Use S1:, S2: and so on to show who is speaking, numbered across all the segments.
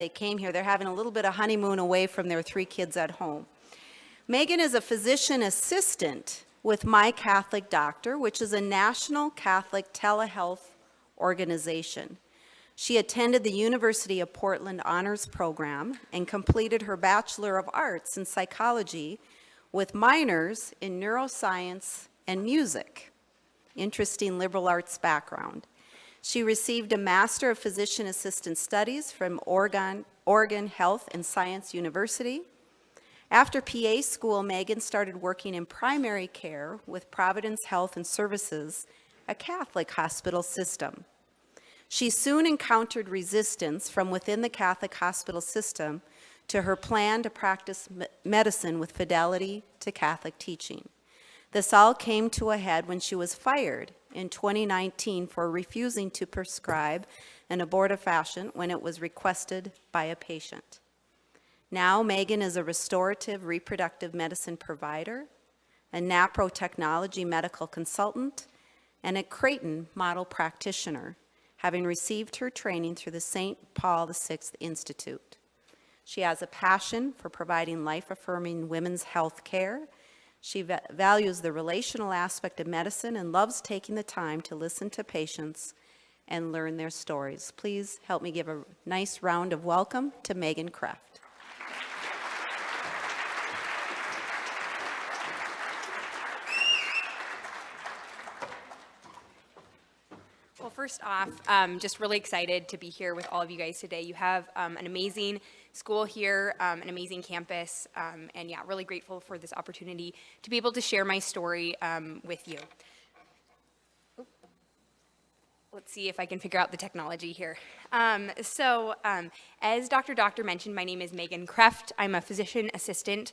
S1: they came here. They're having a little bit of honeymoon away from their 3 kids at home. Megan is a physician assistant with MyCatholicDoctor, which is a national Catholic telehealth organization. She attended the University of Portland Honors Program and completed her Bachelor of Arts in Psychology with minors in Neuroscience and Music. Interesting liberal arts background. She received a Master of Physician Assistant Studies from Oregon Health and Science University. After PA school, Megan started working in primary care with Providence Health and Services, a Catholic hospital system. She soon encountered resistance from within the Catholic hospital system to her plan to practice medicine with fidelity to Catholic teaching. This all came to a head when she was fired in 2019 for refusing to prescribe an abortifacient when it was requested by a patient. Now, Megan is a restorative reproductive medicine provider, a NaProTechnology Medical Consultant, and a Creighton Model Practitioner, having received her training through the St. Paul VI Institute. She has a passion for providing life-affirming women's health care. She values the relational aspect of medicine and loves taking the time to listen to patients and learn their stories. Please help me give a nice round of welcome to Megan Kreft.
S2: Well, first off, just really excited to be here with all of you guys today. You have an amazing school here, an amazing campus, and yeah, really grateful for this opportunity to be able to share my story with you. Let's see if I can figure out the technology here. As Dr. Doctor mentioned, my name is Megan Kreft. I'm a physician assistant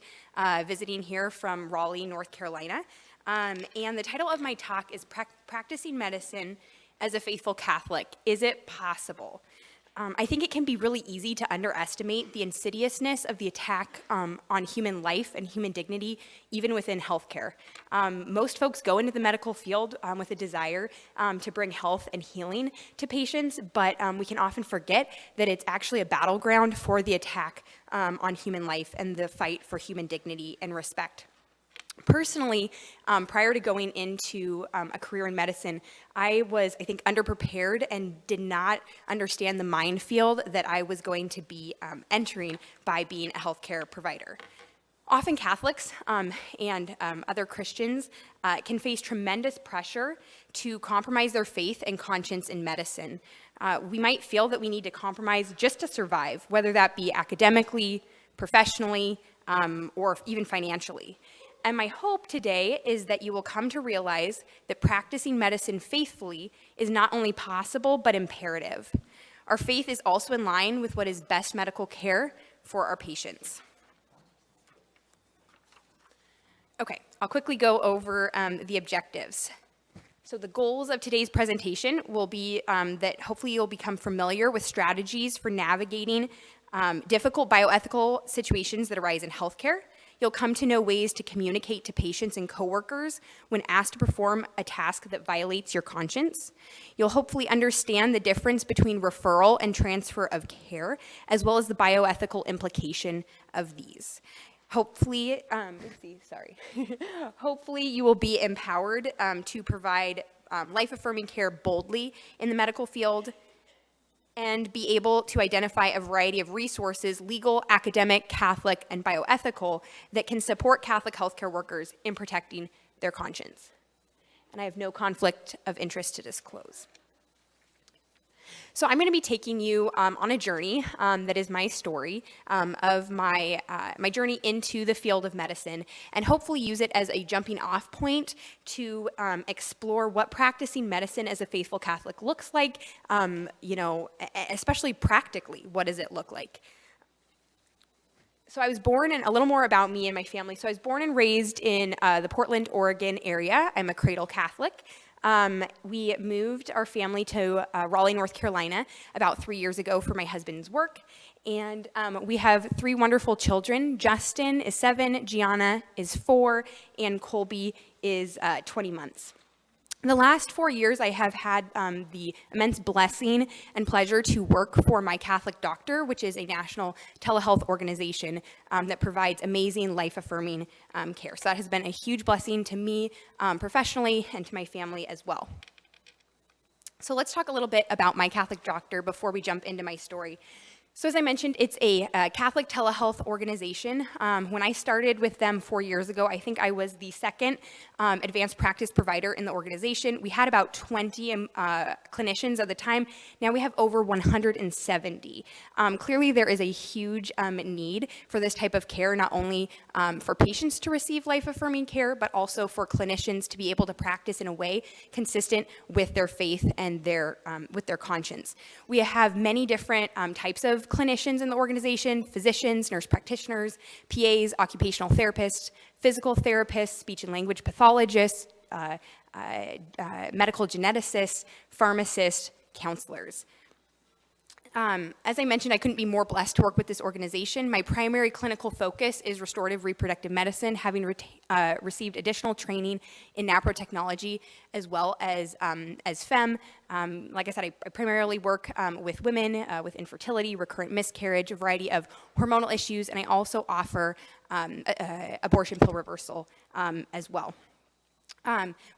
S2: visiting here from Raleigh, North Carolina. And the title of my talk is Practicing Medicine as a Faithful Catholic. Is it possible? I think it can be really easy to underestimate the insidiousness of the attack on human life and human dignity, even within healthcare. Most folks go into the medical field with a desire to bring health and healing to patients, but we can often forget that it's actually a battleground for the attack on human life and the fight for human dignity and respect. Personally, prior to going into a career in medicine, I was, I think, underprepared and did not understand the minefield that I was going to be entering by being a healthcare provider. Often Catholics and other Christians can face tremendous pressure to compromise their faith and conscience in medicine. We might feel that we need to compromise just to survive, whether that be academically, professionally, or even financially. And my hope today is that you will come to realize that practicing medicine faithfully is not only possible, but imperative. Our faith is also in line with what is best medical care for our patients. Okay, I'll quickly go over the objectives. So the goals of today's presentation will be that hopefully you'll become familiar with strategies for navigating difficult bioethical situations that arise in healthcare. You'll come to know ways to communicate to patients and coworkers when asked to perform a task that violates your conscience. You'll hopefully understand the difference between referral and transfer of care, as well as the bioethical implication of these. Hopefully, hopefully you will be empowered to provide life-affirming care boldly in the medical field, and be able to identify a variety of resources, legal, academic, Catholic, and bioethical, that can support Catholic healthcare workers in protecting their conscience. And I have no conflict of interest to disclose. So I'm going to be taking you on a journey that is my story of my journey into the field of medicine, and hopefully use it as a jumping off point to explore what practicing medicine as a faithful Catholic looks like, especially practically, what does it look like? So I was born, and a little more about me and my family. So I was born and raised in the Portland, Oregon area. I'm a cradle Catholic. We moved our family to Raleigh, North Carolina about 3 years ago for my husband's work. And we have 3 wonderful children. Justin is 7, Gianna is 4, and Colby is 20 months. The last 4 years, I have had the immense blessing and pleasure to work for MyCatholicDoctor, which is a national telehealth organization that provides amazing life-affirming care. So that has been a huge blessing to me professionally and to my family as well. So let's talk a little bit about MyCatholicDoctor before we jump into my story. So as I mentioned, it's a Catholic telehealth organization. When I started with them 4 years ago, I think I was the second advanced practice provider in the organization. We had about 20 clinicians at the time. Now we have over 170. Clearly, there is a huge need for this type of care, not only for patients to receive life-affirming care, but also for clinicians to be able to practice in a way consistent with their faith and with their conscience. We have many different types of clinicians in the organization: physicians, nurse practitioners, PAs, occupational therapists, physical therapists, speech and language pathologists, medical geneticists, pharmacists, counselors. As I mentioned, I couldn't be more blessed to work with this organization. My primary clinical focus is restorative reproductive medicine, having received additional training in NaProTechnology as well as FEM. Like I said, I primarily work with women with infertility, recurrent miscarriage, a variety of hormonal issues, and I also offer abortion pill reversal as well.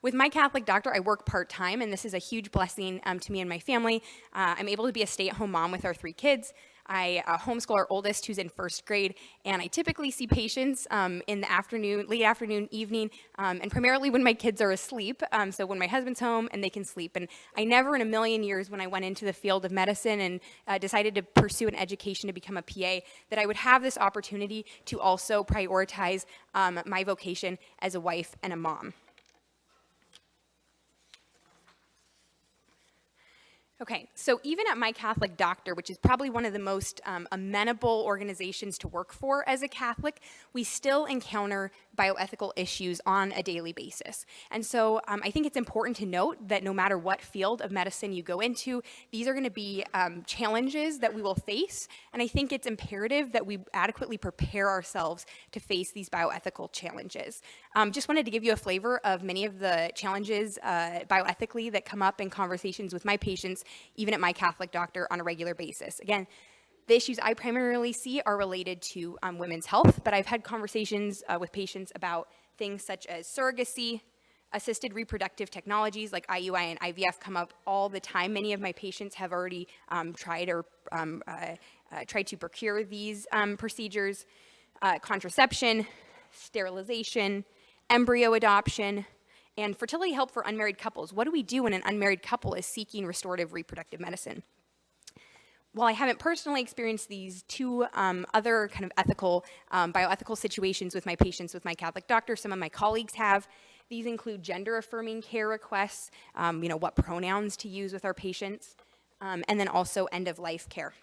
S2: With MyCatholicDoctor, I work part-time, and this is a huge blessing to me and my family. I'm able to be a stay-at-home mom with our 3 kids. I homeschool our oldest, who's in 1st grade, and I typically see patients in the afternoon, late afternoon, evening, and primarily when my kids are asleep, so when my husband's home and they can sleep. And I never in a million years, when I went into the field of medicine and decided to pursue an education to become a PA, that I would have this opportunity to also prioritize my vocation as a wife and a mom. Okay, so even at MyCatholicDoctor, which is probably one of the most amenable organizations to work for as a Catholic, we still encounter bioethical issues on a daily basis. And so I think it's important to note that no matter what field of medicine you go into, these are going to be challenges that we will face. And I think it's imperative that we adequately prepare ourselves to face these bioethical challenges. Just wanted to give you a flavor of many of the challenges bioethically that come up in conversations with my patients, even at MyCatholicDoctor, on a regular basis. Again, the issues I primarily see are related to women's health, but I've had conversations with patients about things such as surrogacy, assisted reproductive technologies like IUI and IVF come up all the time. Many of my patients have already tried to procure these procedures, contraception, sterilization, embryo adoption, and fertility help for unmarried couples. What do we do when an unmarried couple is seeking restorative reproductive medicine? While I haven't personally experienced these 2 other kind of bioethical situations with my patients with MyCatholicDoctor, some of my colleagues have. These include gender-affirming care requests, what pronouns to use with our patients, and then also end-of-life care.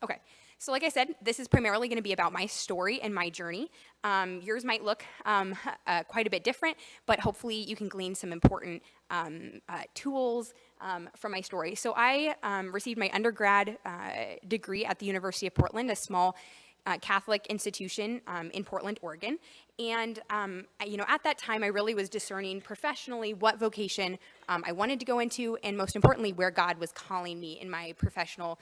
S2: Okay. So like I said, this is primarily going to be about my story and my journey. Yours might look quite a bit different, but hopefully you can glean some important tools from my story. So I received my undergrad degree at the University of Portland, a small Catholic institution in Portland, Oregon. And, at that time, I really was discerning professionally what vocation I wanted to go into, and most importantly, where God was calling me in my professional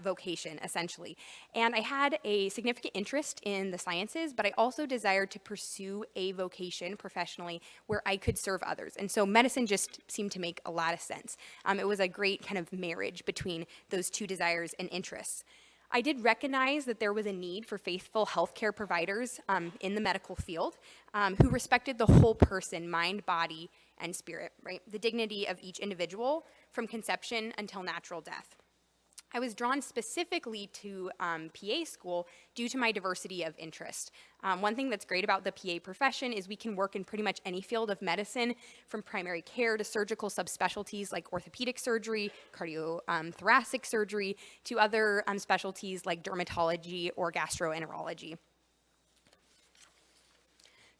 S2: vocation, essentially. And I had a significant interest in the sciences, but I also desired to pursue a vocation professionally where I could serve others. And so medicine just seemed to make a lot of sense. It was a great kind of marriage between those 2 desires and interests. I did recognize that there was a need for faithful healthcare providers in the medical field who respected the whole person, mind, body, and spirit, right? The dignity of each individual from conception until natural death. I was drawn specifically to PA school due to my diversity of interest. One thing that's great about the PA profession is we can work in pretty much any field of medicine, from primary care to surgical subspecialties like orthopedic surgery, cardiothoracic surgery, to other specialties like dermatology or gastroenterology.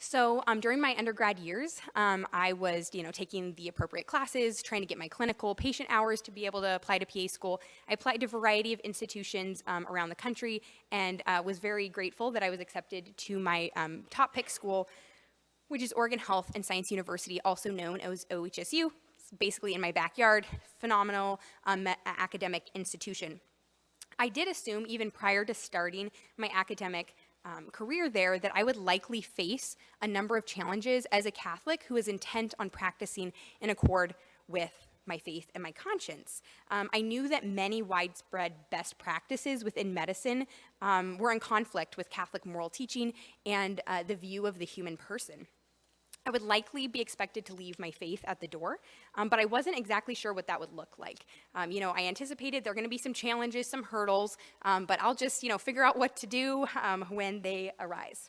S2: So during my undergrad years, I was, taking the appropriate classes, trying to get my clinical patient hours to be able to apply to PA school. I applied to a variety of institutions around the country, and was very grateful that I was accepted to my top pick school, which is Oregon Health and Science University, also known as OHSU. It's basically in my backyard, phenomenal academic institution. I did assume, even prior to starting my academic career there, that I would likely face a number of challenges as a Catholic who is intent on practicing in accord with my faith and my conscience. I knew that many widespread best practices within medicine were in conflict with Catholic moral teaching and the view of the human person. I would likely be expected to leave my faith at the door, but I wasn't exactly sure what that would look like. I anticipated there are going to be some challenges, some hurdles, but I'll just, figure out what to do when they arise.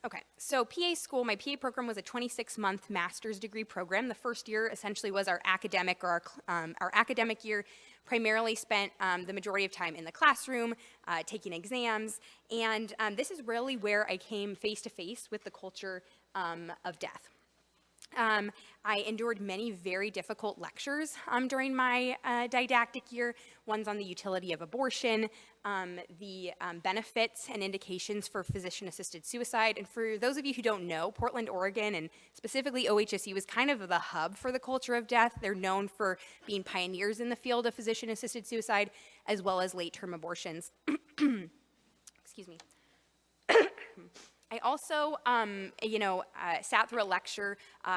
S2: Okay, so PA school, my PA program was a 26-month master's degree program. The first year essentially was our academic year, primarily spent the majority of time in the classroom, taking exams, and this is really where I came face to face with the culture of death. I endured many very difficult lectures during my didactic year, ones on the utility of abortion, the benefits and indications for physician-assisted suicide. And for those of you who don't know, Portland, Oregon, and specifically OHSU is kind of the hub for the culture of death. They're known for being pioneers in the field of physician-assisted suicide, as well as late-term abortions. Excuse me. I also, sat through a lecture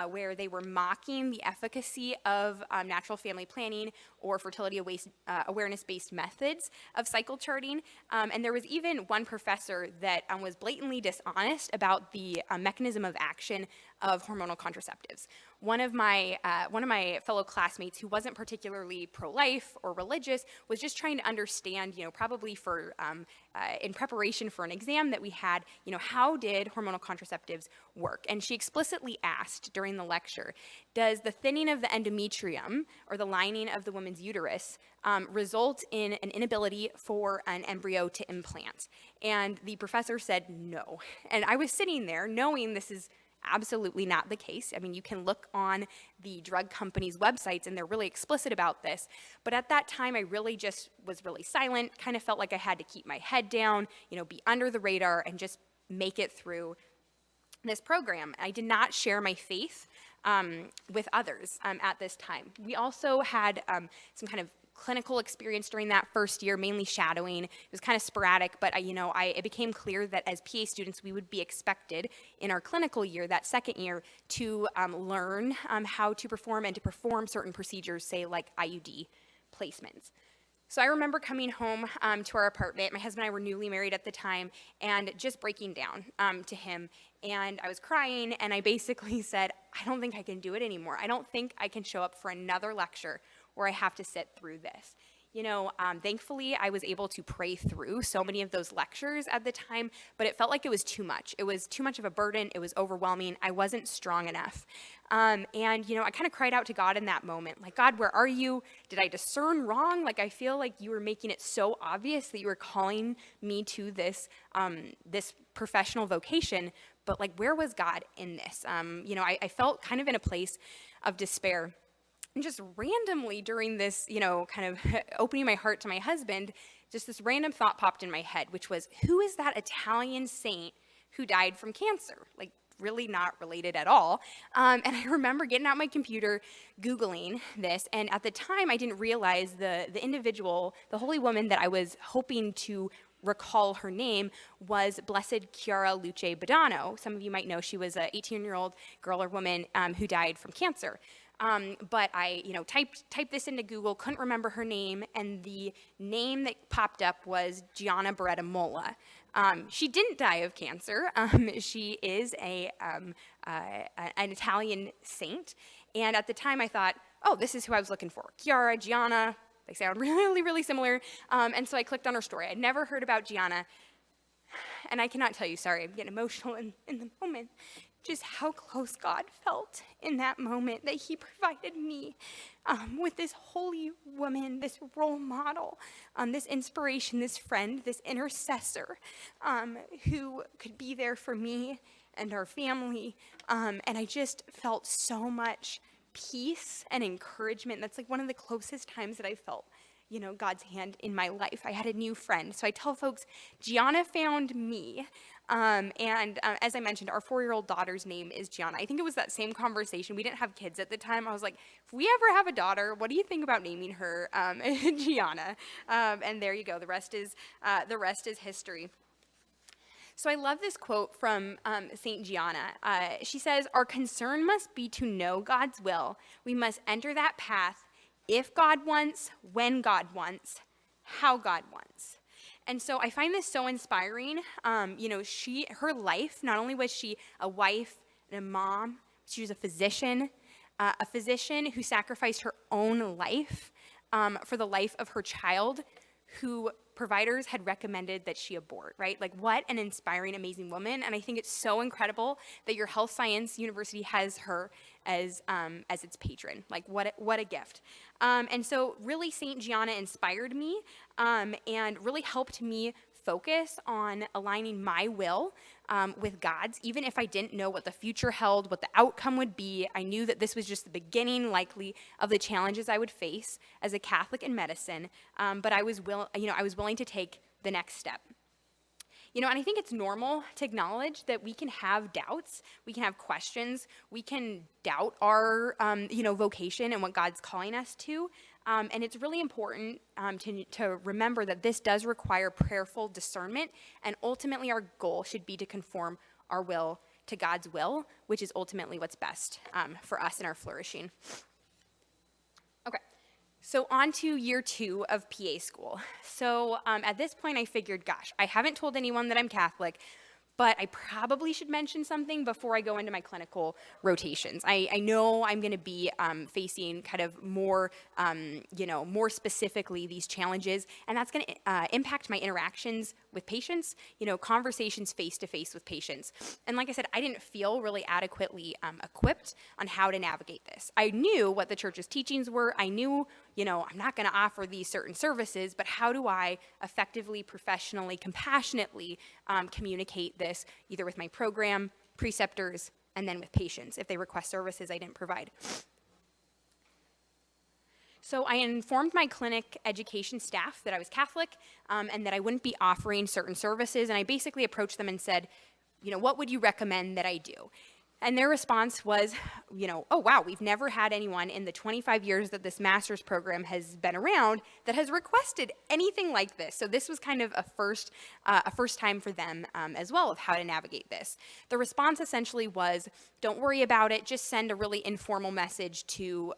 S2: where they were mocking the efficacy of natural family planning or fertility awareness-based methods of cycle charting. And there was even one professor that was blatantly dishonest about the mechanism of action of hormonal contraceptives. One of my fellow classmates who wasn't particularly pro-life or religious was just trying to understand, probably for in preparation for an exam that we had, how did hormonal contraceptives work? And she explicitly asked during the lecture, does the thinning of the endometrium, or the lining of the woman's uterus, result in an inability for an embryo to implant? And the professor said no. And I was sitting there knowing this is absolutely not the case. I mean, you can look on the drug companies' websites and they're really explicit about this. But at that time, I really just was really silent, kind of felt like I had to keep my head down, be under the radar and just make it through this program. I did not share my faith with others at this time. We also had some kind of clinical experience during that first year, mainly shadowing. It was kind of sporadic, but it became clear that as PA students, we would be expected in our clinical year, that second year, to learn how to perform and to perform certain procedures, say like IUD placements. So I remember coming home to our apartment. My husband and I were newly married at the time, and just breaking down to him. And I was crying, and I basically said, I don't think I can do it anymore. I don't think I can show up for another lecture where I have to sit through this. Thankfully, I was able to pray through so many of those lectures at the time, but it felt like it was too much. It was too much of a burden. It was overwhelming. I wasn't strong enough. I kind of cried out to God in that moment, like, God, where are you? Did I discern wrong? Like, I feel like you were making it so obvious that you were calling me to this, this professional vocation, but like, where was God in this? I felt kind of in a place of despair. And just randomly during this, kind of opening my heart to my husband, just this random thought popped in my head, which was, who is that Italian saint who died from cancer? Like, really not related at all. And I remember getting out my computer, Googling this, and at the time I didn't realize the individual, the holy woman that I was hoping to recall her name was Blessed Chiara Luce Badano. Some of you might know she was an 18-year-old girl or woman who died from cancer. But I, typed this into Google, couldn't remember her name, and the name that popped up was Gianna Beretta Molla. She didn't die of cancer. She is an Italian saint, and at the time I thought, oh, this is who I was looking for. Chiara, Gianna, they sound really, really similar, and so I clicked on her story. I'd never heard about Gianna, and I cannot tell you, sorry, I'm getting emotional in the moment, just how close God felt in that moment, that he provided me with this holy woman, this role model, this inspiration, this friend, this intercessor who could be there for me and our family. And I just felt so much peace and encouragement. That's like one of the closest times that I felt God's hand in my life. I had a new friend. So I tell folks, Gianna found me. As I mentioned, our 4-year-old daughter's name is Gianna. I think it was that same conversation. We didn't have kids at the time. I was like, if we ever have a daughter, what do you think about naming her Gianna? And there you go. The rest is history. So I love this quote from St. Gianna. She says, "Our concern must be to know God's will. We must enter that path if God wants, when God wants, how God wants." And so I find this so inspiring. Her life, not only was she a wife and a mom, she was a physician who sacrificed her own life for the life of her child, who providers had recommended that she abort, right? Like, what an inspiring, amazing woman. And I think it's so incredible that your health science university has her as its patron. Like, what a gift. And so really St. Gianna inspired me and really helped me focus on aligning my will with God's. Even if I didn't know what the future held, what the outcome would be, I knew that this was just the beginning, likely, of the challenges I would face as a Catholic in medicine. But I was willing to take the next step. And I think it's normal to acknowledge that we can have doubts, we can have questions, we can doubt our, vocation and what God's calling us to. And it's really important to remember that this does require prayerful discernment, and ultimately our goal should be to conform our will to God's will, which is ultimately what's best for us in our flourishing. Okay. So on to year 2 of PA school. So at this point I figured, gosh, I haven't told anyone that I'm Catholic, but I probably should mention something before I go into my clinical rotations. I know I'm going to be facing kind of more, more specifically these challenges, and that's going to impact my interactions with patients, conversations face-to-face with patients. And like I said, I didn't feel really adequately equipped on how to navigate this. I knew what the church's teachings were. I knew, I'm not going to offer these certain services, but how do I effectively, professionally, compassionately communicate this either with my program, preceptors, and then with patients if they request services I didn't provide. So I informed my clinic education staff that I was Catholic and that I wouldn't be offering certain services, and I basically approached them and said, what would you recommend that I do? And their response was, oh, wow, we've never had anyone in the 25 years that this master's program has been around that has requested anything like this. So this was kind of a first time for them as well of how to navigate this. The response essentially was, don't worry about it. Just send a really informal message to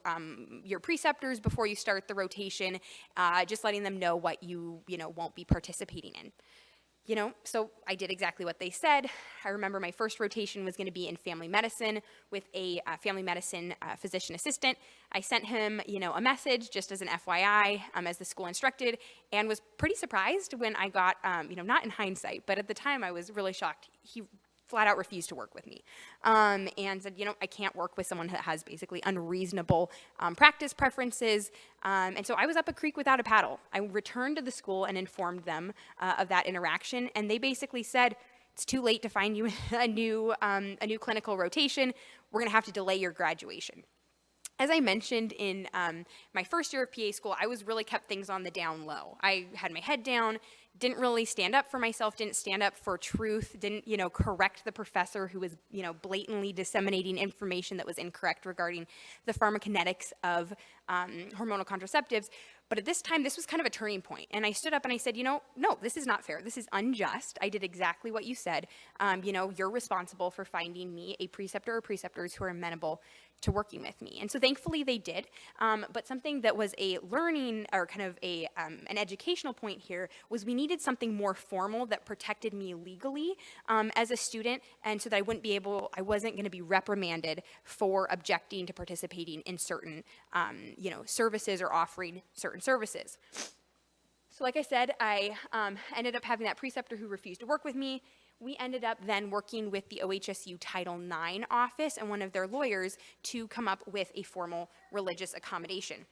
S2: your preceptors before you start the rotation, just letting them know what you won't be participating in. So I did exactly what they said. I remember my first rotation was going to be in family medicine with a family medicine physician assistant. I sent him, a message just as an FYI, as the school instructed, and was pretty surprised when I got, not in hindsight, but at the time I was really shocked. He flat out refused to work with me and said, I can't work with someone that has basically unreasonable practice preferences. And so I was up a creek without a paddle. I returned to the school and informed them of that interaction. And they basically said, it's too late to find you a new clinical rotation. We're going to have to delay your graduation. As I mentioned in my first year of PA school, I was really kept things on the down low. I had my head down, didn't really stand up for myself, didn't stand up for truth, didn't, correct the professor who was, blatantly disseminating information that was incorrect regarding the pharmacokinetics of hormonal contraceptives. But at this time, this was kind of a turning point. And I stood up and I said, no, this is not fair. This is unjust. I did exactly what you said. You're responsible for finding me a preceptor or preceptors who are amenable to working with me. And so thankfully they did. But something that was a learning or kind of an educational point here was we needed something more formal that protected me legally as a student, and so that I wasn't going to be reprimanded for objecting to participating in certain, services or offering certain services. So like I said, I ended up having that preceptor who refused to work with me. We ended up then working with the OHSU Title IX office and one of their lawyers to come up with a formal religious accommodation.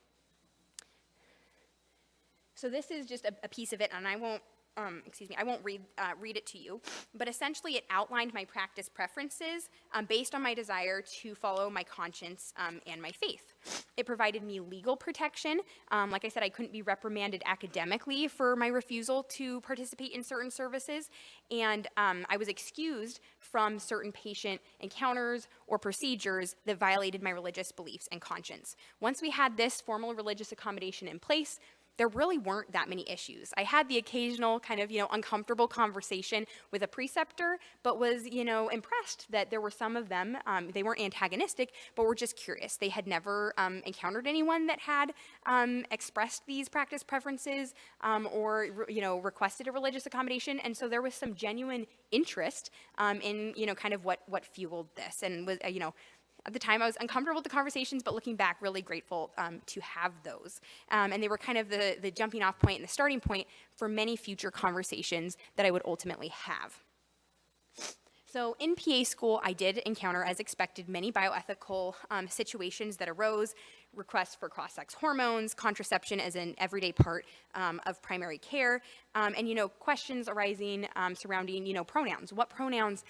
S2: So this is just a piece of it, and I won't I won't read it to you, but essentially it outlined my practice preferences based on my desire to follow my conscience and my faith. It provided me legal protection. Like I said, I couldn't be reprimanded academically for my refusal to participate in certain services, and I was excused from certain patient encounters or procedures that violated my religious beliefs and conscience. Once we had this formal religious accommodation in place, there really weren't that many issues. I had the occasional kind of, uncomfortable conversation with a preceptor, but was, impressed that there were some of them, they weren't antagonistic, but were just curious. They had never encountered anyone that had expressed these practice preferences or, requested a religious accommodation. And so there was some genuine interest in, kind of what fueled this, and was, at the time, I was uncomfortable with the conversations, but looking back, really grateful to have those. And they were kind of the jumping off point and the starting point for many future conversations that I would ultimately have. So in PA school, I did encounter, as expected, many bioethical situations that arose, requests for cross-sex hormones, contraception as an everyday part of primary care, and, questions arising surrounding, pronouns. What pronouns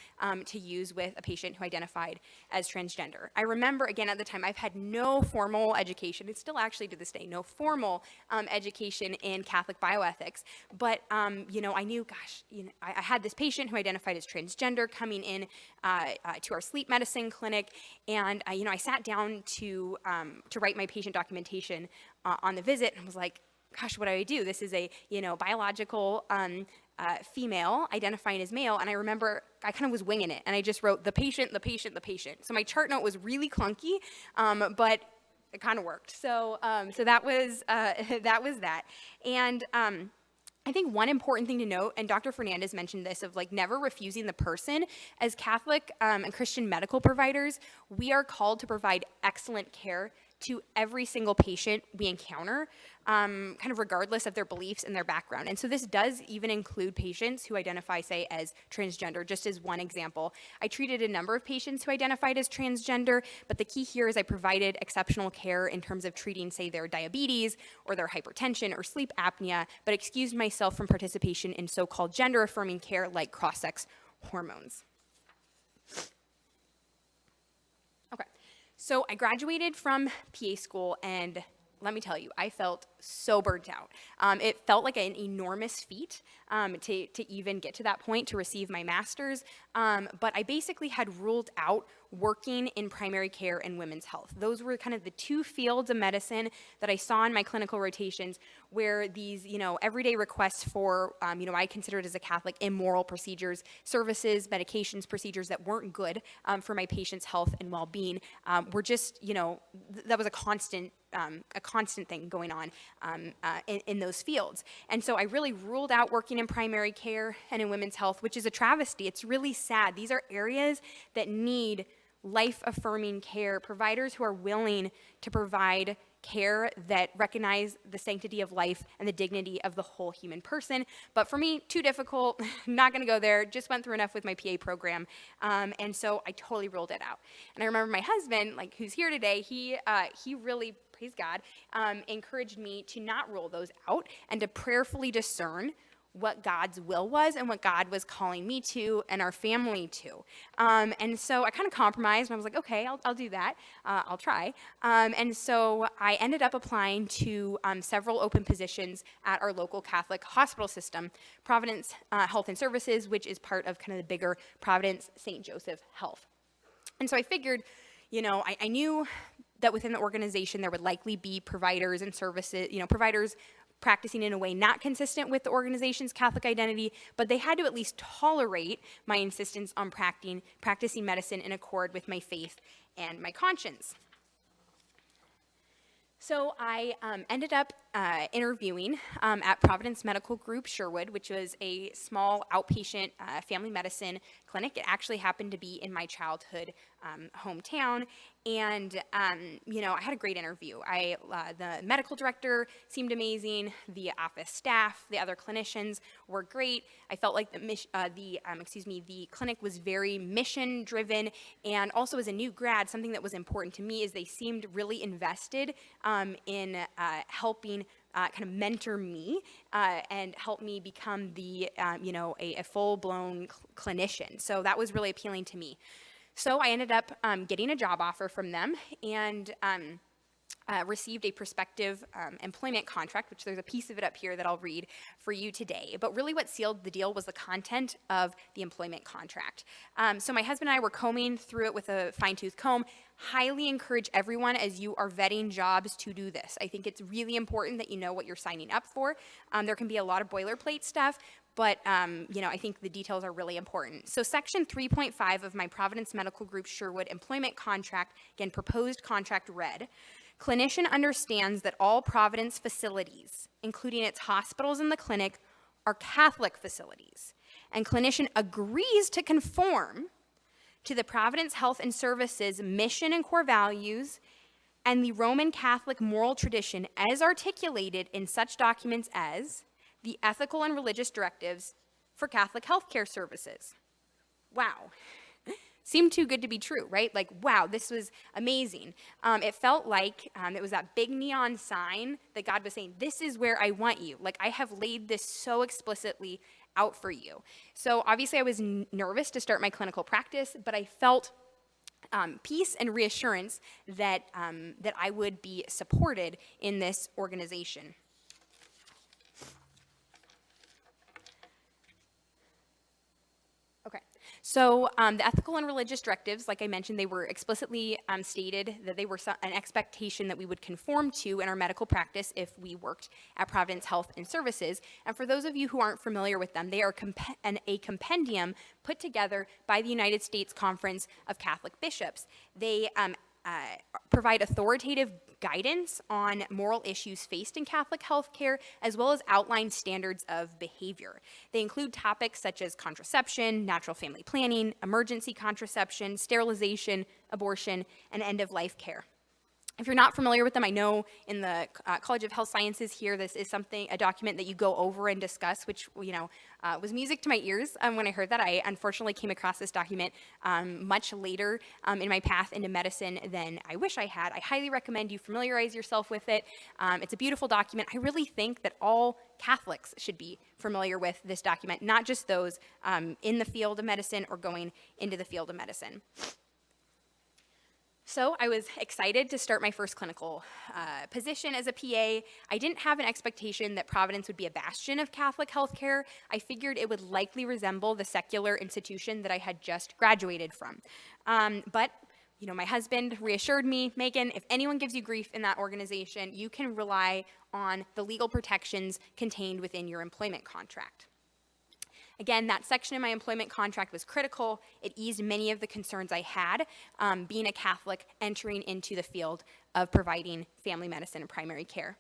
S2: to use with a patient who identified as transgender. I remember, again, at the time, I've had no formal education. It's still actually to this day, no formal education in Catholic bioethics. But, I knew, gosh, I had this patient who identified as transgender coming in to our sleep medicine clinic, and, I sat down to write my patient documentation on the visit, and was like, gosh, what do I do? This is a, biological female identifying as male, and I remember I kind of was winging it, and I just wrote the patient, the patient, the patient. So my chart note was really clunky, but it kind of worked. So that was that. And I think one important thing to note, and Dr. Fernandez mentioned this, of never refusing the person. As Catholic and Christian medical providers, we are called to provide excellent care to every single patient we encounter, kind of regardless of their beliefs and their background. And so this does even include patients who identify, say, as transgender, just as one example. I treated a number of patients who identified as transgender, but the key here is I provided exceptional care in terms of treating, say, their diabetes or their hypertension or sleep apnea, but excused myself from participation in so-called gender-affirming care like cross-sex hormones. So I graduated from PA school, and let me tell you, I felt so burnt out. It felt like an enormous feat to even get to that point to receive my master's, but I basically had ruled out working in primary care and women's health. Those were kind of the two fields of medicine that I saw in my clinical rotations where these, everyday requests for, I considered as a Catholic immoral procedures, services, medications, procedures that weren't good for my patient's health and well-being were just, that was a constant thing going on in those fields. And so I really ruled out working in primary care and in women's health, which is a travesty. It's really sad. These are areas that need life-affirming care, providers who are willing to provide care that recognize the sanctity of life and the dignity of the whole human person. But for me, too difficult, not gonna go there, just went through enough with my PA program. And so I totally ruled it out. And I remember my husband, who's here today, he really, praise God, encouraged me to not rule those out and to prayerfully discern what God's will was and what God was calling me to and our family to. And so I kind of compromised, and I was like, okay, I'll do that. I'll try. And so I ended up applying to several open positions at our local Catholic hospital system, Providence Health and Services, which is part of kind of the bigger Providence St. Joseph Health. And so I figured, I knew that within the organization there would likely be providers and services, providers practicing in a way not consistent with the organization's Catholic identity, but they had to at least tolerate my insistence on practicing medicine in accord with my faith and my conscience. So I ended up interviewing at Providence Medical Group Sherwood, which was a small outpatient family medicine clinic. It actually happened to be in my childhood hometown. And, I had a great interview. The medical director seemed amazing. The office staff, the other clinicians were great. I felt like the clinic was very mission driven. And also as a new grad, something that was important to me is they seemed really invested in helping kind of mentor me and help me become the, a full-blown clinician. So that was really appealing to me. So I ended up getting a job offer from them and received a prospective employment contract, which there's a piece of it up here that I'll read for you today. But really what sealed the deal was the content of the employment contract. So my husband and I were combing through it with a fine-tooth comb. Highly encourage everyone as you are vetting jobs to do this. I think it's really important that you know what you're signing up for. There can be a lot of boilerplate stuff, but I think the details are really important. So section 3.5 of my Providence Medical Group Sherwood employment contract, again, proposed contract read, clinician understands that all Providence facilities, including its hospitals and the clinic, are Catholic facilities, and clinician agrees to conform to the Providence Health and Services mission and core values and the Roman Catholic moral tradition as articulated in such documents as the ethical and religious directives for Catholic healthcare services. Wow. Seemed too good to be true, right? Like, wow, this was amazing. It felt like it was that big neon sign that God was saying, this is where I want you. Like, I have laid this so explicitly out for you. So obviously I was nervous to start my clinical practice, but I felt peace and reassurance that I would be supported in this organization. Okay, so the ethical and religious directives, like I mentioned, they were explicitly stated that they were an expectation that we would conform to in our medical practice if we worked at Providence Health and Services. And for those of you who aren't familiar with them, they are a compendium put together by the United States Conference of Catholic Bishops. They provide authoritative guidance on moral issues faced in Catholic healthcare, as well as outline standards of behavior. They include topics such as contraception, natural family planning, emergency contraception, sterilization, abortion, and end-of-life care. If you're not familiar with them, I know in the College of Health Sciences here, this is a document that you go over and discuss, which, was music to my ears when I heard that. I unfortunately came across this document much later in my path into medicine than I wish I had. I highly recommend you familiarize yourself with it. It's a beautiful document. I really think that all Catholics should be familiar with this document, not just those in the field of medicine or going into the field of medicine. So I was excited to start my first clinical position as a PA. I didn't have an expectation that Providence would be a bastion of Catholic healthcare. I figured it would likely resemble the secular institution that I had just graduated from. But my husband reassured me, Megan, if anyone gives you grief in that organization, you can rely on the legal protections contained within your employment contract. Again, that section in my employment contract was critical. It eased many of the concerns I had being a Catholic entering into the field of providing family medicine and primary care.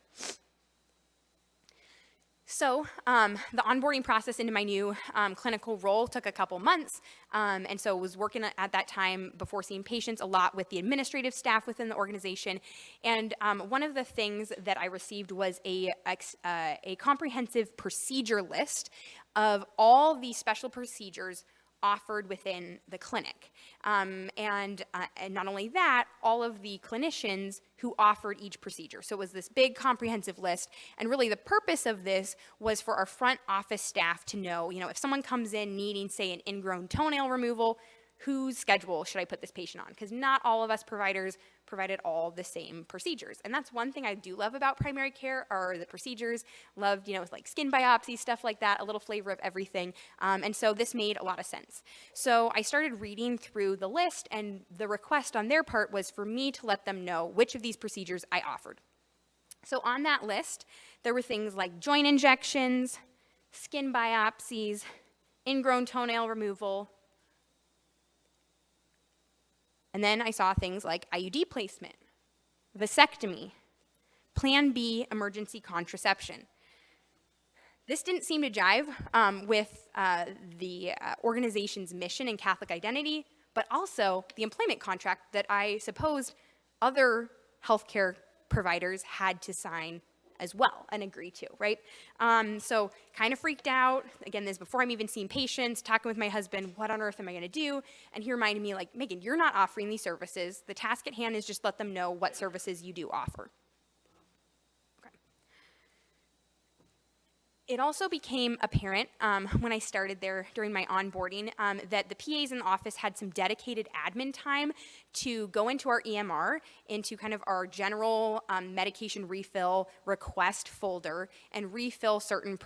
S2: So the onboarding process into my new clinical role took a couple months, and so was working at that time before seeing patients a lot with the administrative staff within the organization. And one of the things that I received was a comprehensive procedure list of all the special procedures offered within the clinic. And not only that, all of the clinicians who offered each procedure. So it was this big comprehensive list. And really the purpose of this was for our front office staff to know, if someone comes in needing, say, an ingrown toenail removal, whose schedule should I put this patient on? Because not all of us providers provided all the same procedures. And that's one thing I do love about primary care are the procedures. Loved, like skin biopsy, stuff like that, a little flavor of everything. And so this made a lot of sense. So I started reading through the list, and the request on their part was for me to let them know which of these procedures I offered. So on that list, there were things like joint injections, skin biopsies, ingrown toenail removal. And then I saw things like IUD placement, vasectomy, Plan B emergency contraception. This didn't seem to jive with the organization's mission and Catholic identity, but also the employment contract that I supposed other healthcare providers had to sign as well and agree to, right? So kind of freaked out. Again, this is before I'm even seeing patients, talking with my husband, what on earth am I gonna do? And he reminded me, like, Megan, you're not offering these services. The task at hand is just let them know what services you do offer. Okay. It also became apparent when I started there during my onboarding that the PAs in the office had some dedicated admin time to go into our EMR, into kind of our general medication refill request folder, and refill certain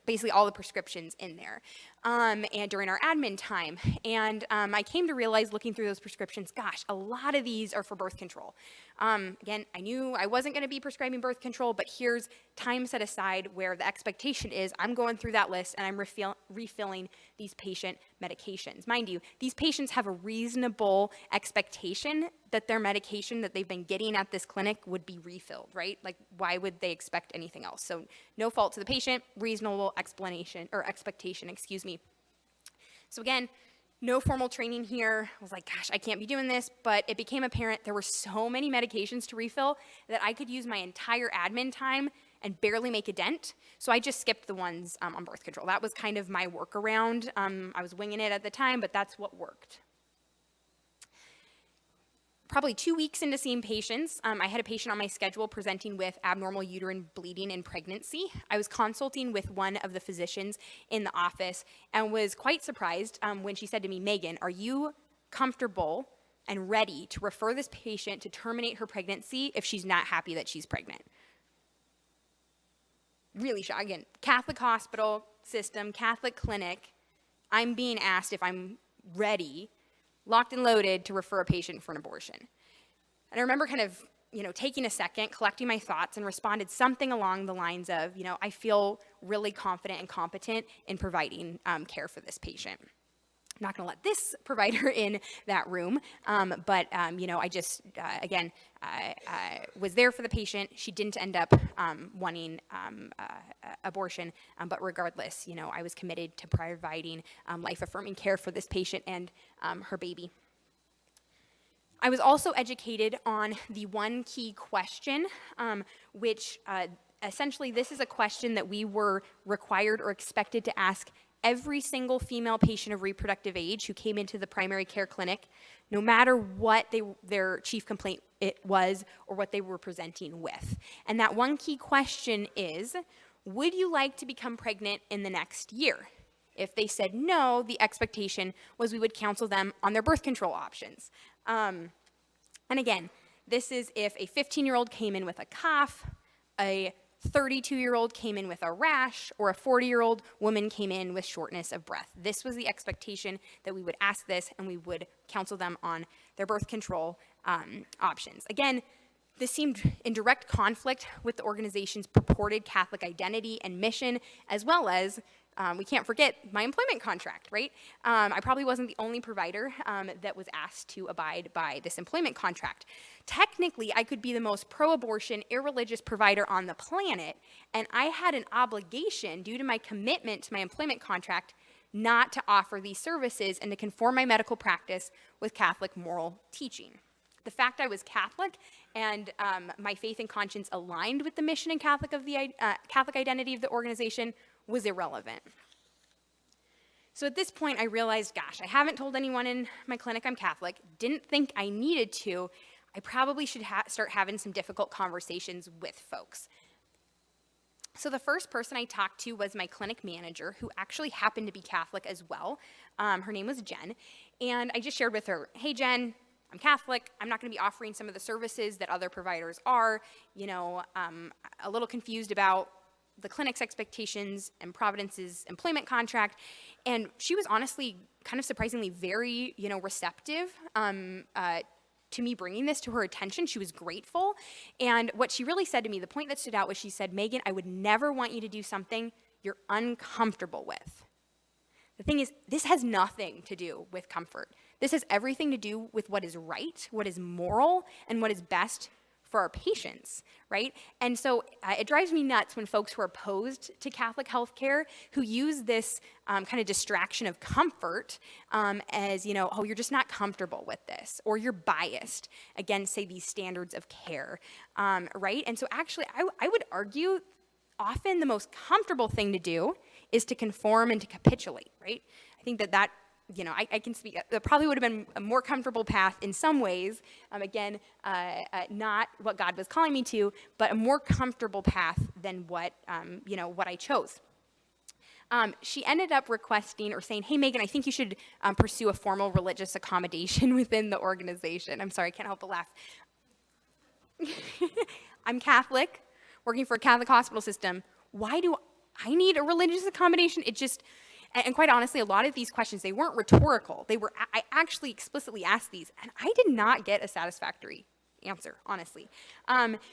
S2: basically all the prescriptions in there, and during our admin time. And I came to realize, looking through those prescriptions, gosh, a lot of these are for birth control. Again, I knew I wasn't going to be prescribing birth control, but here's time set aside where the expectation is I'm going through that list and I'm refilling these patient medications. Mind you, these patients have a reasonable expectation that their medication that they've been getting at this clinic would be refilled, right? Like, why would they expect anything else? So no fault to the patient, reasonable expectation, excuse me. So again, no formal training here. I was like, gosh, I can't be doing this, but it became apparent there were so many medications to refill that I could use my entire admin time and barely make a dent. So I just skipped the ones on birth control. That was kind of my workaround. I was winging it at the time, but that's what worked. Probably 2 weeks into seeing patients, I had a patient on my schedule presenting with abnormal uterine bleeding in pregnancy. I was consulting with one of the physicians in the office and was quite surprised when she said to me, Megan, are you comfortable and ready to refer this patient to terminate her pregnancy if she's not happy that she's pregnant? Really shocking. Again, Catholic hospital system, Catholic clinic, I'm being asked if I'm ready, locked and loaded, to refer a patient for an abortion. And I remember kind of, taking a second, collecting my thoughts, and responded something along the lines of, I feel really confident and competent in providing care for this patient. I'm not going to let this provider in that room, but I just, again, I was there for the patient. She didn't end up wanting abortion, but regardless, I was committed to providing life-affirming care for this patient and her baby. I was also educated on the one key question, which essentially this is a question that we were required or expected to ask every single female patient of reproductive age who came into the primary care clinic, no matter what their chief complaint it was or what they were presenting with. And that one key question is, would you like to become pregnant in the next year? If they said no, the expectation was we would counsel them on their birth control options. And again, this is if a 15-year-old came in with a cough, a 32-year-old came in with a rash, or a 40-year-old woman came in with shortness of breath. This was the expectation that we would ask this, and we would counsel them on their birth control options. Again, this seemed in direct conflict with the organization's purported Catholic identity and mission, as well as, we can't forget, my employment contract, right? I probably wasn't the only provider that was asked to abide by this employment contract. Technically, I could be the most pro-abortion, irreligious provider on the planet, and I had an obligation, due to my commitment to my employment contract, not to offer these services and to conform my medical practice with Catholic moral teaching. The fact I was Catholic and my faith and conscience aligned with the mission and Catholic identity of the organization was irrelevant. So at this point, I realized, gosh, I haven't told anyone in my clinic I'm Catholic, didn't think I needed to. I probably should start having some difficult conversations with folks. So the first person I talked to was my clinic manager, who actually happened to be Catholic as well. Her name was Jen. And I just shared with her, hey, Jen, I'm Catholic. I'm not going to be offering some of the services that other providers are. I'm a little confused about the clinic's expectations and Providence's employment contract. And she was honestly kind of surprisingly very, receptive to me bringing this to her attention. She was grateful. And what she really said to me, the point that stood out was she said, Megan, I would never want you to do something you're uncomfortable with. The thing is, this has nothing to do with comfort. This has everything to do with what is right, what is moral, and what is best for our patients, right? And so it drives me nuts when folks who are opposed to Catholic healthcare, who use this kind of distraction of comfort as, oh, you're just not comfortable with this, or you're biased against, say, these standards of care, right? And so actually, I would argue often the most comfortable thing to do is to conform and to capitulate, right? I think that I can speak, that probably would have been a more comfortable path in some ways. Again, not what God was calling me to, but a more comfortable path than what I chose. She ended up requesting or saying, hey, Megan, I think you should pursue a formal religious accommodation within the organization. I'm sorry, I can't help but laugh. I'm Catholic, working for a Catholic hospital system. Why do I need a religious accommodation? It just, and quite honestly, a lot of these questions, they weren't rhetorical. I actually explicitly asked these, and I did not get a satisfactory answer, honestly.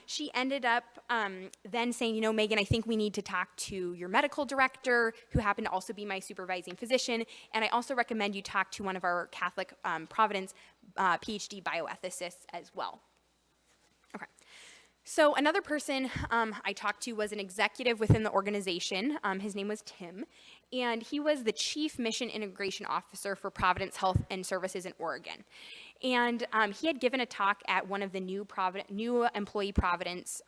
S2: She ended up then saying, you know, Megan, I think we need to talk to your medical director, who happened to also be my supervising physician, and I also recommend you talk to one of our Catholic Providence PhD bioethicists as well. Okay. So another person I talked to was an executive within the organization. His name was Tim, and he was the Chief Mission Integration Officer for Providence Health and Services in Oregon. And he had given a talk at one of the new Employee Providence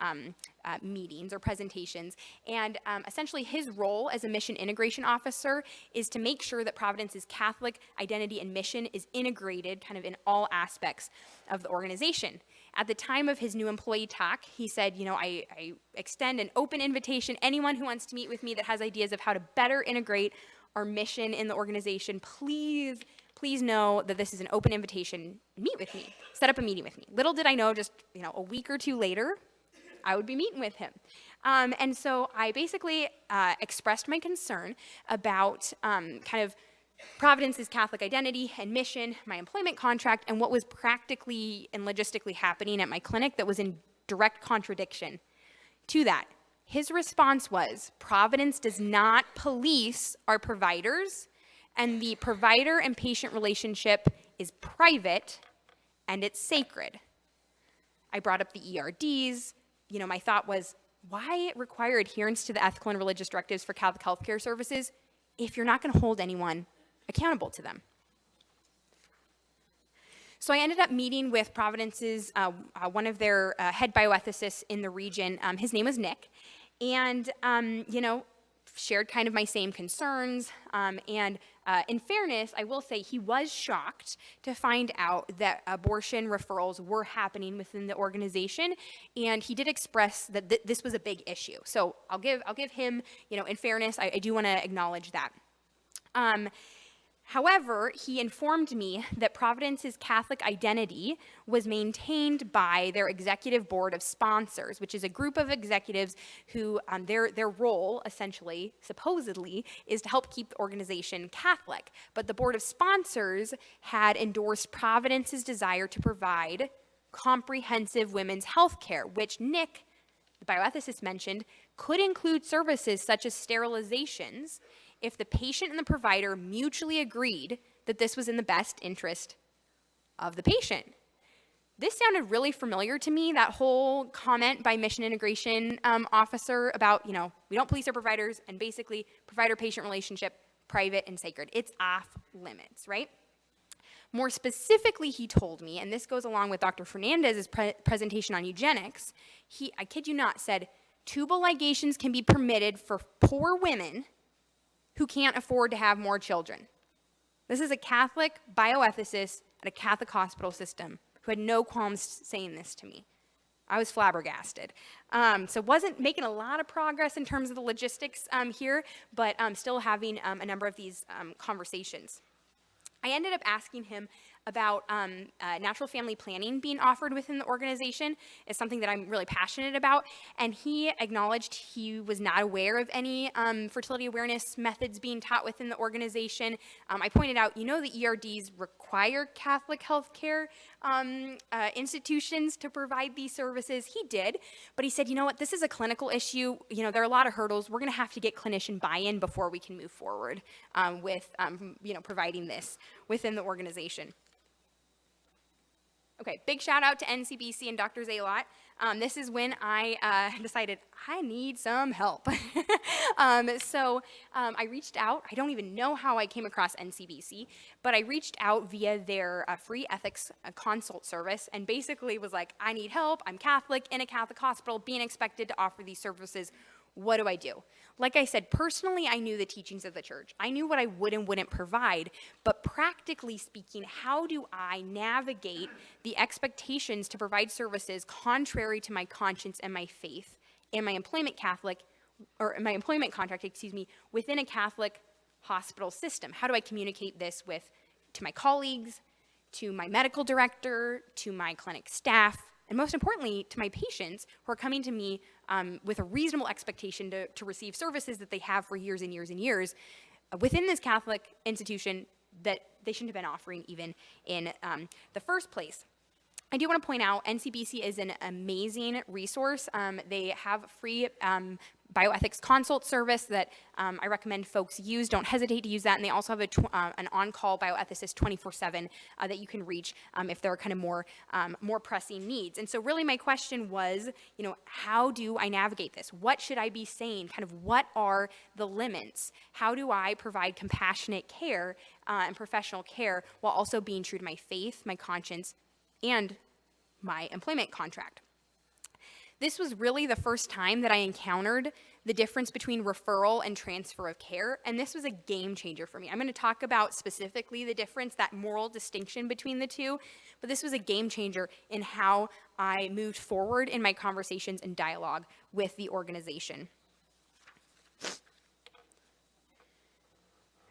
S2: meetings or presentations. And essentially his role as a mission integration officer is to make sure that Providence's Catholic identity and mission is integrated kind of in all aspects of the organization. At the time of his new employee talk, he said, you know, I extend an open invitation. Anyone who wants to meet with me that has ideas of how to better integrate our mission in the organization, please know that this is an open invitation. Meet with me. Set up a meeting with me. Little did I know, just a week or two later, I would be meeting with him. And so I basically expressed my concern about kind of Providence's Catholic identity and mission, my employment contract, and what was practically and logistically happening at my clinic that was in direct contradiction to that. His response was, Providence does not police our providers, and the provider and patient relationship is private and it's sacred. I brought up the ERDs. My thought was, why require adherence to the ethical and religious directives for Catholic healthcare services if you're not going to hold anyone accountable to them? So I ended up meeting with Providence's, one of their head bioethicists in the region. His name was Nick. And, shared kind of my same concerns. And in fairness, I will say he was shocked to find out that abortion referrals were happening within the organization. And he did express that this was a big issue. So I'll give him, in fairness, I do want to acknowledge that. However, he informed me that Providence's Catholic identity was maintained by their executive board of sponsors, which is a group of executives who their role, essentially, supposedly, is to help keep the organization Catholic. But the board of sponsors had endorsed Providence's desire to provide comprehensive women's health care, which Nick, the bioethicist, mentioned could include services such as sterilizations if the patient and the provider mutually agreed that this was in the best interest of the patient. This sounded really familiar to me, that whole comment by mission integration officer about, we don't police our providers, and basically provider-patient relationship, private and sacred. It's off limits, right? More specifically, he told me, and this goes along with Dr. Fernandez's presentation on eugenics, I kid you not, said, tubal ligations can be permitted for poor women who can't afford to have more children. This is a Catholic bioethicist at a Catholic hospital system who had no qualms saying this to me. I was flabbergasted. So wasn't making a lot of progress in terms of the logistics here, but still having a number of these conversations. I ended up asking him about natural family planning being offered within the organization. Is something that I'm really passionate about, and he acknowledged he was not aware of any fertility awareness methods being taught within the organization. I pointed out, the ERDs require Catholic healthcare institutions to provide these services. He did, but he said, you know what, this is a clinical issue. There are a lot of hurdles. We're going to have to get clinician buy-in before we can move forward with, providing this within the organization. Okay, big shout out to NCBC and Dr. Zaylot. This is when I decided I need some help. So I reached out. I don't even know how I came across NCBC, but I reached out via their free ethics consult service and basically was like, I need help. I'm Catholic in a Catholic hospital being expected to offer these services. What do I do? Like I said, personally, I knew the teachings of the church. I knew what I would and wouldn't provide, but practically speaking, how do I navigate the expectations to provide services contrary to my conscience and my faith? Am I employment Catholic or my employment contract, within a Catholic hospital system? How do I communicate this to my colleagues, to my medical director, to my clinic staff, and most importantly, to my patients who are coming to me with a reasonable expectation to receive services that they have for years and years and years within this Catholic institution that they shouldn't have been offering even in the first place. I do want to point out NCBC is an amazing resource. They have free bioethics consult service that I recommend folks use. Don't hesitate to use that. And they also have an on-call bioethicist 24/7 that you can reach if there are kind of more pressing needs. And so really my question was, how do I navigate this? What should I be saying? Kind of what are the limits? How do I provide compassionate care and professional care while also being true to my faith, my conscience, and my employment contract? This was really the first time that I encountered the difference between referral and transfer of care, and this was a game changer for me. I'm going to talk about specifically the difference, that moral distinction between the two, but this was a game changer in how I moved forward in my conversations and dialogue with the organization.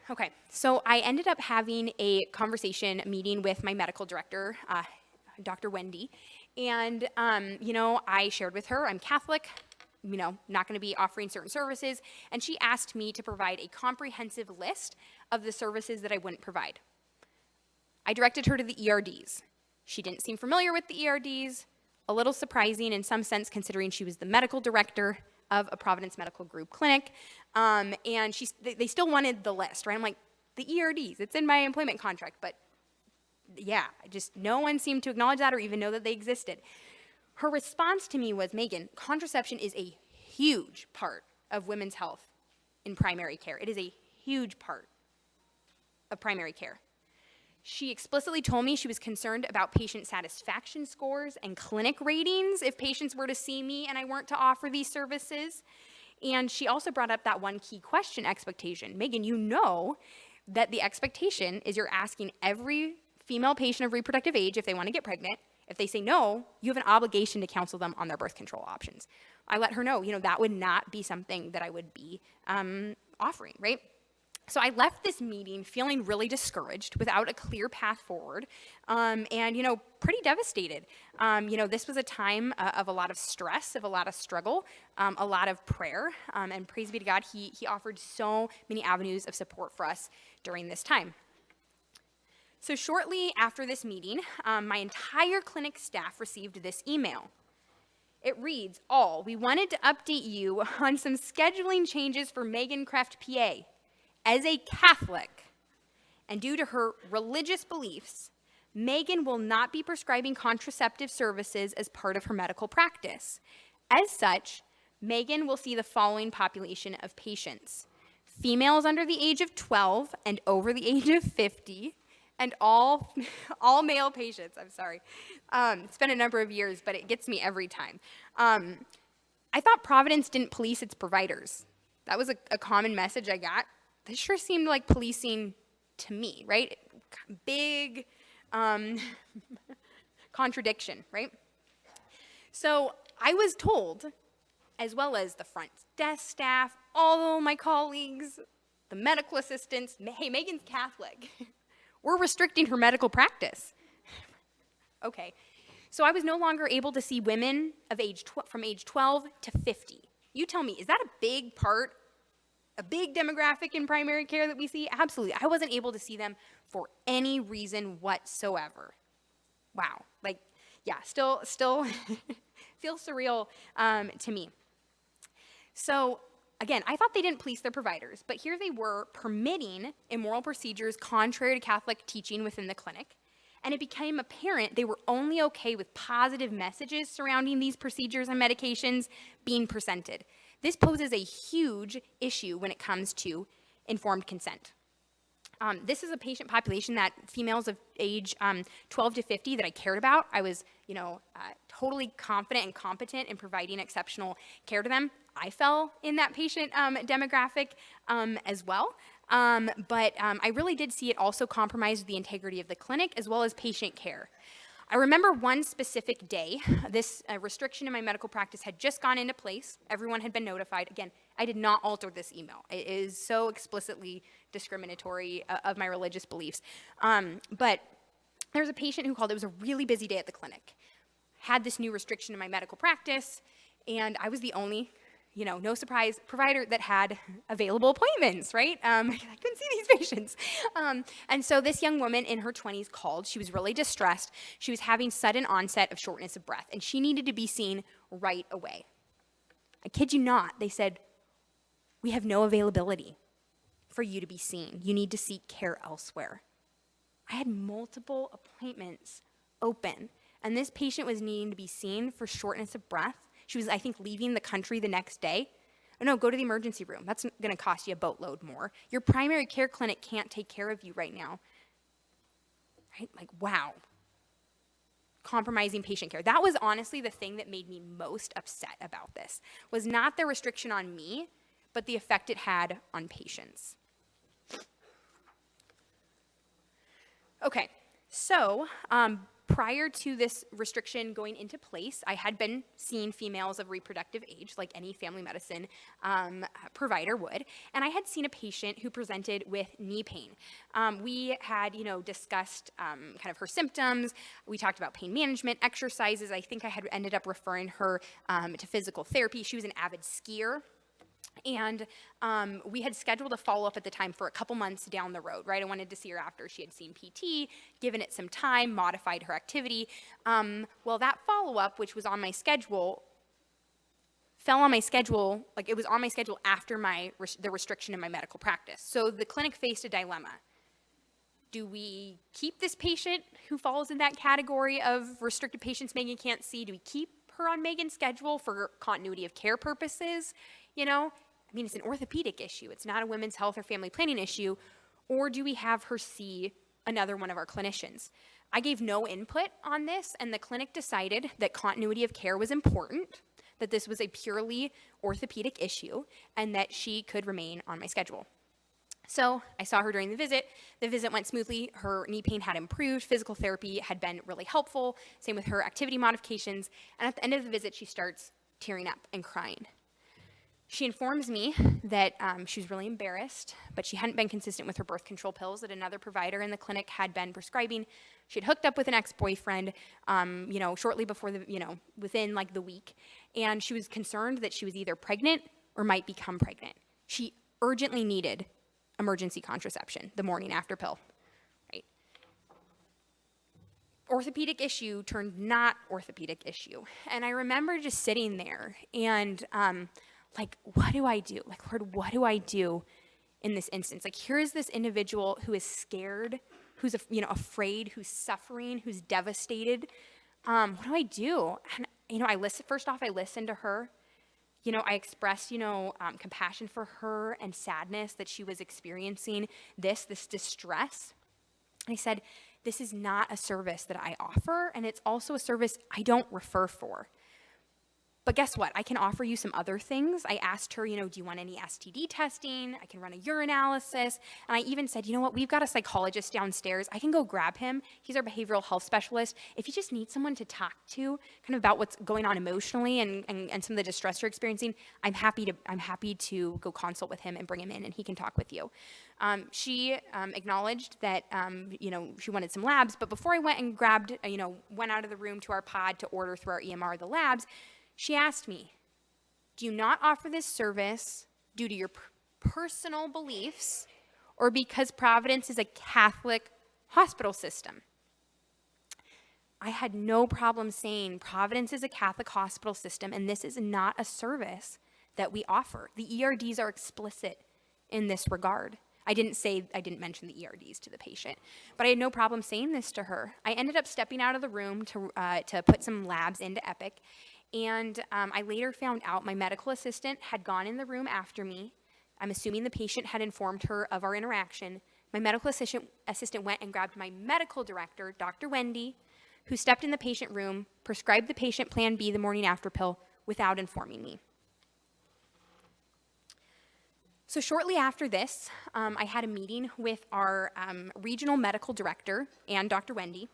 S2: Okay, so I ended up having a meeting with my medical director, Dr. Wendy, and, I shared with her, I'm Catholic, not going to be offering certain services, and she asked me to provide a comprehensive list of the services that I wouldn't provide. I directed her to the ERDs. She didn't seem familiar with the ERDs, a little surprising in some sense considering she was the medical director of a Providence Medical Group clinic, and they still wanted the list, right? I'm like, the ERDs, it's in my employment contract, but yeah, just no one seemed to acknowledge that or even know that they existed. Her response to me was, Megan, contraception is a huge part of women's health in primary care. It is a huge part of primary care. She explicitly told me she was concerned about patient satisfaction scores and clinic ratings if patients were to see me and I weren't to offer these services. And she also brought up that one key question, expectation. Megan, you know that the expectation is you're asking every female patient of reproductive age if they want to get pregnant. If they say no, you have an obligation to counsel them on their birth control options. I let her know, that would not be something that I would be offering, right? So I left this meeting feeling really discouraged without a clear path forward and, pretty devastated. This was a time of a lot of stress, of a lot of struggle, a lot of prayer, and praise be to God, he offered so many avenues of support for us during this time. So shortly after this meeting, my entire clinic staff received this email. It reads, we wanted to update you on some scheduling changes for Megan Kreft, PA. As a Catholic, and due to her religious beliefs, Megan will not be prescribing contraceptive services as part of her medical practice. As such, Megan will see the following population of patients: females under the age of 12 and over the age of 50, and all male patients. I'm sorry. It's been a number of years, but it gets me every time. I thought Providence didn't police its providers. That was a common message I got. This sure seemed like policing to me, right? Big contradiction, right? So I was told, as well as the front desk staff, all my colleagues, the medical assistants, hey, Megan's Catholic. We're restricting her medical practice. Okay, so I was no longer able to see women of from age 12 to 50. You tell me, is that a big part, a big demographic in primary care that we see? Absolutely. I wasn't able to see them for any reason whatsoever. Wow. Still feels surreal to me. So again, I thought they didn't police their providers, but here they were permitting immoral procedures contrary to Catholic teaching within the clinic, and it became apparent they were only okay with positive messages surrounding these procedures and medications being presented. This poses a huge issue when it comes to informed consent. This is a patient population that females of age 12 to 50 that I cared about. I was, totally confident and competent in providing exceptional care to them. I fell in that patient demographic as well. But I really did see it also compromise the integrity of the clinic as well as patient care. I remember one specific day, this restriction in my medical practice had just gone into place. Everyone had been notified. Again, I did not alter this email. It is so explicitly discriminatory of my religious beliefs. But there was a patient who called. It was a really busy day at the clinic. Had this new restriction in my medical practice, and I was the only, no surprise, provider that had available appointments, right? I couldn't see these patients. And so this young woman in her 20s called. She was really distressed. She was having sudden onset of shortness of breath, and she needed to be seen right away. I kid you not, they said, "We have no availability for you to be seen. You need to seek care elsewhere." I had multiple appointments open, and this patient was needing to be seen for shortness of breath. She was, I think, leaving the country the next day. Oh, no, go to the emergency room. That's going to cost you a boatload more. Your primary care clinic can't take care of you right now. Right? Like, wow. Compromising patient care. That was honestly the thing that made me most upset about this, was not the restriction on me, but the effect it had on patients. Okay, so prior to this restriction going into place, I had been seeing females of reproductive age, like any family medicine provider would, and I had seen a patient who presented with knee pain. We had, discussed kind of her symptoms. We talked about pain management, exercises. I think I had ended up referring her to physical therapy. She was an avid skier. And we had scheduled a follow-up at the time for a couple months down the road, right? I wanted to see her after she had seen PT, given it some time, modified her activity. Well, that follow-up, which was on my schedule, fell on my schedule, like it was on my schedule after the restriction in my medical practice. So the clinic faced a dilemma. Do we keep this patient who falls in that category of restricted patients Megan can't see? Do we keep her on Megan's schedule for continuity of care purposes? It's an orthopedic issue. It's not a women's health or family planning issue. Or do we have her see another one of our clinicians? I gave no input on this, and the clinic decided that continuity of care was important, that this was a purely orthopedic issue, and that she could remain on my schedule. So I saw her during the visit. The visit went smoothly. Her knee pain had improved. Physical therapy had been really helpful. Same with her activity modifications. And at the end of the visit, she starts tearing up and crying. She informs me that she was really embarrassed, but she hadn't been consistent with her birth control pills that another provider in the clinic had been prescribing. She had hooked up with an ex-boyfriend, shortly before within like the week, and she was concerned that she was either pregnant or might become pregnant. She urgently needed emergency contraception, the morning after pill, right? Orthopedic issue turned not orthopedic issue. And I remember just sitting there and what do I do? Like, Lord, what do I do in this instance? Like, here is this individual who is scared, who's afraid, who's suffering, who's devastated. What do I do? And I listened to her. I expressed compassion for her and sadness that she was experiencing this distress. And I said, this is not a service that I offer, and it's also a service I don't refer for. But guess what? I can offer you some other things. I asked her, do you want any STD testing? I can run a urinalysis. And I even said, you know what? We've got a psychologist downstairs. I can go grab him. He's our behavioral health specialist. If you just need someone to talk to kind of about what's going on emotionally and some of the distress you're experiencing, I'm happy to go consult with him and bring him in, and he can talk with you. She acknowledged that, she wanted some labs. But before I went and went out of the room to our pod to order through our EMR the labs, she asked me, do you not offer this service due to your personal beliefs or because Providence is a Catholic hospital system? I had no problem saying Providence is a Catholic hospital system, and this is not a service that we offer. The ERDs are explicit in this regard. I didn't mention the ERDs to the patient, but I had no problem saying this to her. I ended up stepping out of the room to put some labs into Epic. And I later found out my medical assistant had gone in the room after me. I'm assuming the patient had informed her of our interaction. My medical assistant went and grabbed my medical director, Dr. Wendy, who stepped in the patient room, prescribed the patient Plan B, the morning after pill, without informing me. So shortly after this, I had a meeting with our regional medical director and Dr. Wendy.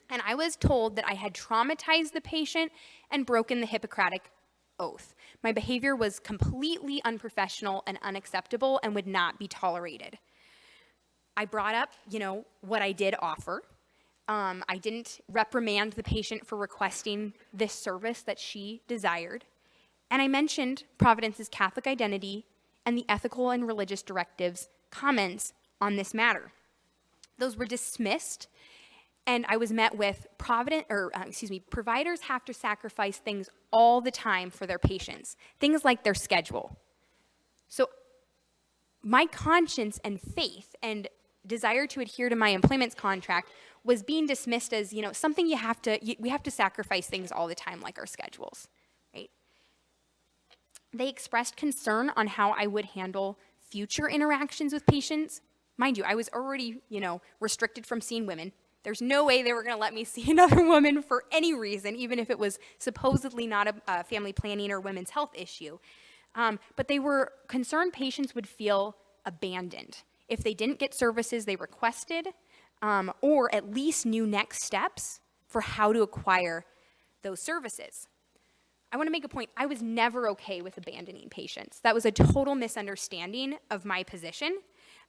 S2: And I was told that I had traumatized the patient and broken the Hippocratic oath. My behavior was completely unprofessional and unacceptable and would not be tolerated. I brought up, what I did offer. I didn't reprimand the patient for requesting this service that she desired. And I mentioned Providence's Catholic identity and the ethical and religious directives comments on this matter. Those were dismissed, and I was met with providers have to sacrifice things all the time for their patients, things like their schedule. So my conscience and faith and desire to adhere to my employment contract was being dismissed as, something we have to sacrifice things all the time, like our schedules, right? They expressed concern on how I would handle future interactions with patients. Mind you, I was already, restricted from seeing women. There's no way they were going to let me see another woman for any reason, even if it was supposedly not a family planning or women's health issue. But they were concerned patients would feel abandoned if they didn't get services they requested, or at least knew next steps for how to acquire those services. I want to make a point. I was never okay with abandoning patients. That was a total misunderstanding of my position.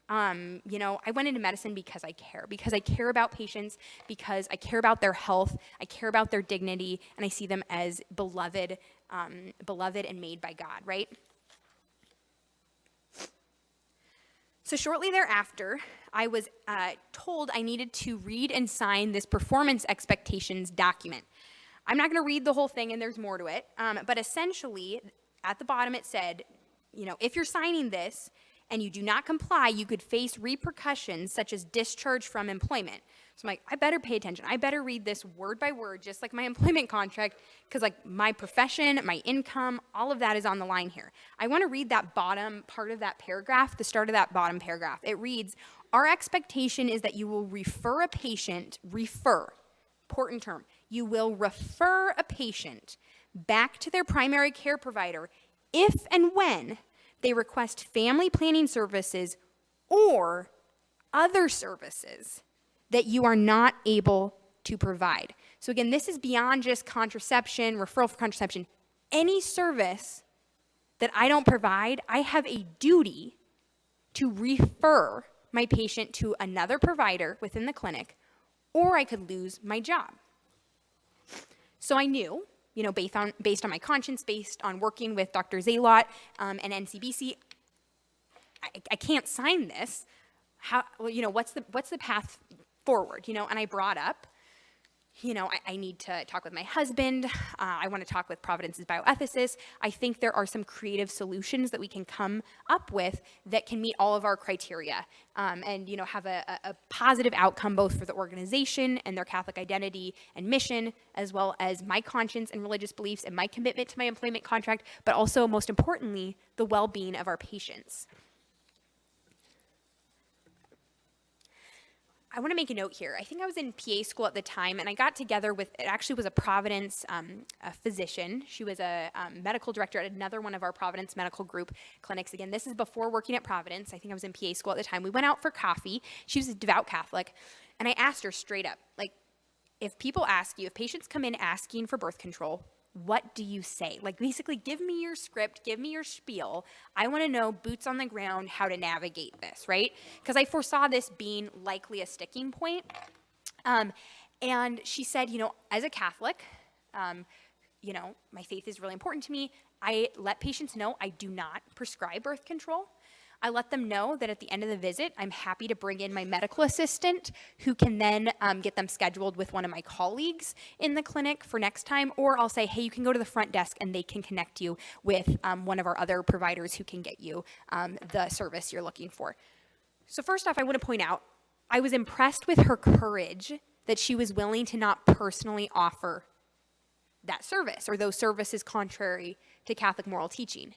S2: I went into medicine because I care about patients, because I care about their health, I care about their dignity, and I see them as beloved and made by God, right? So shortly thereafter, I was told I needed to read and sign this performance expectations document. I'm not going to read the whole thing, and there's more to it, but essentially, at the bottom it said, if you're signing this and you do not comply, you could face repercussions such as discharge from employment. So I'm like, I better pay attention. I better read this word by word, just like my employment contract, because my profession, my income, all of that is on the line here. I want to read that bottom part of that paragraph, the start of that bottom paragraph. It reads, our expectation is that you will refer a patient, important term, you will refer a patient back to their primary care provider if and when they request family planning services or other services that you are not able to provide. So again, this is beyond just contraception, referral for contraception. Any service that I don't provide, I have a duty to refer my patient to another provider within the clinic, or I could lose my job. So I knew, based on my conscience, based on working with Dr. Zalot and NCBC, I can't sign this. What's the path forward? And I brought up, I need to talk with my husband. I want to talk with Providence's bioethicist. I think there are some creative solutions that we can come up with that can meet all of our criteria and, have a positive outcome both for the organization and their Catholic identity and mission, as well as my conscience and religious beliefs and my commitment to my employment contract, but also, most importantly, the well-being of our patients. I want to make a note here. I think I was in PA school at the time, and I got together with, it actually was a Providence a physician. She was a medical director at another one of our Providence Medical Group clinics. Again, this is before working at Providence. I think I was in PA school at the time. We went out for coffee. She was a devout Catholic, and I asked her straight up, if patients come in asking for birth control, what do you say? Basically, give me your script, give me your spiel. I want to know, boots on the ground, how to navigate this, right? Because I foresaw this being likely a sticking point. And she said, as a Catholic, my faith is really important to me. I let patients know I do not prescribe birth control. I let them know that at the end of the visit, I'm happy to bring in my medical assistant who can then get them scheduled with one of my colleagues in the clinic for next time, or I'll say, hey, you can go to the front desk and they can connect you with one of our other providers who can get you the service you're looking for. So first off, I want to point out, I was impressed with her courage that she was willing to not personally offer that service or those services contrary to Catholic moral teaching.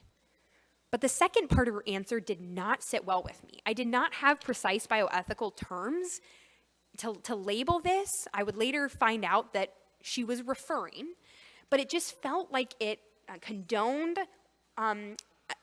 S2: But the second part of her answer did not sit well with me. I did not have precise bioethical terms to label this. I would later find out that she was referring, but it just felt like it condoned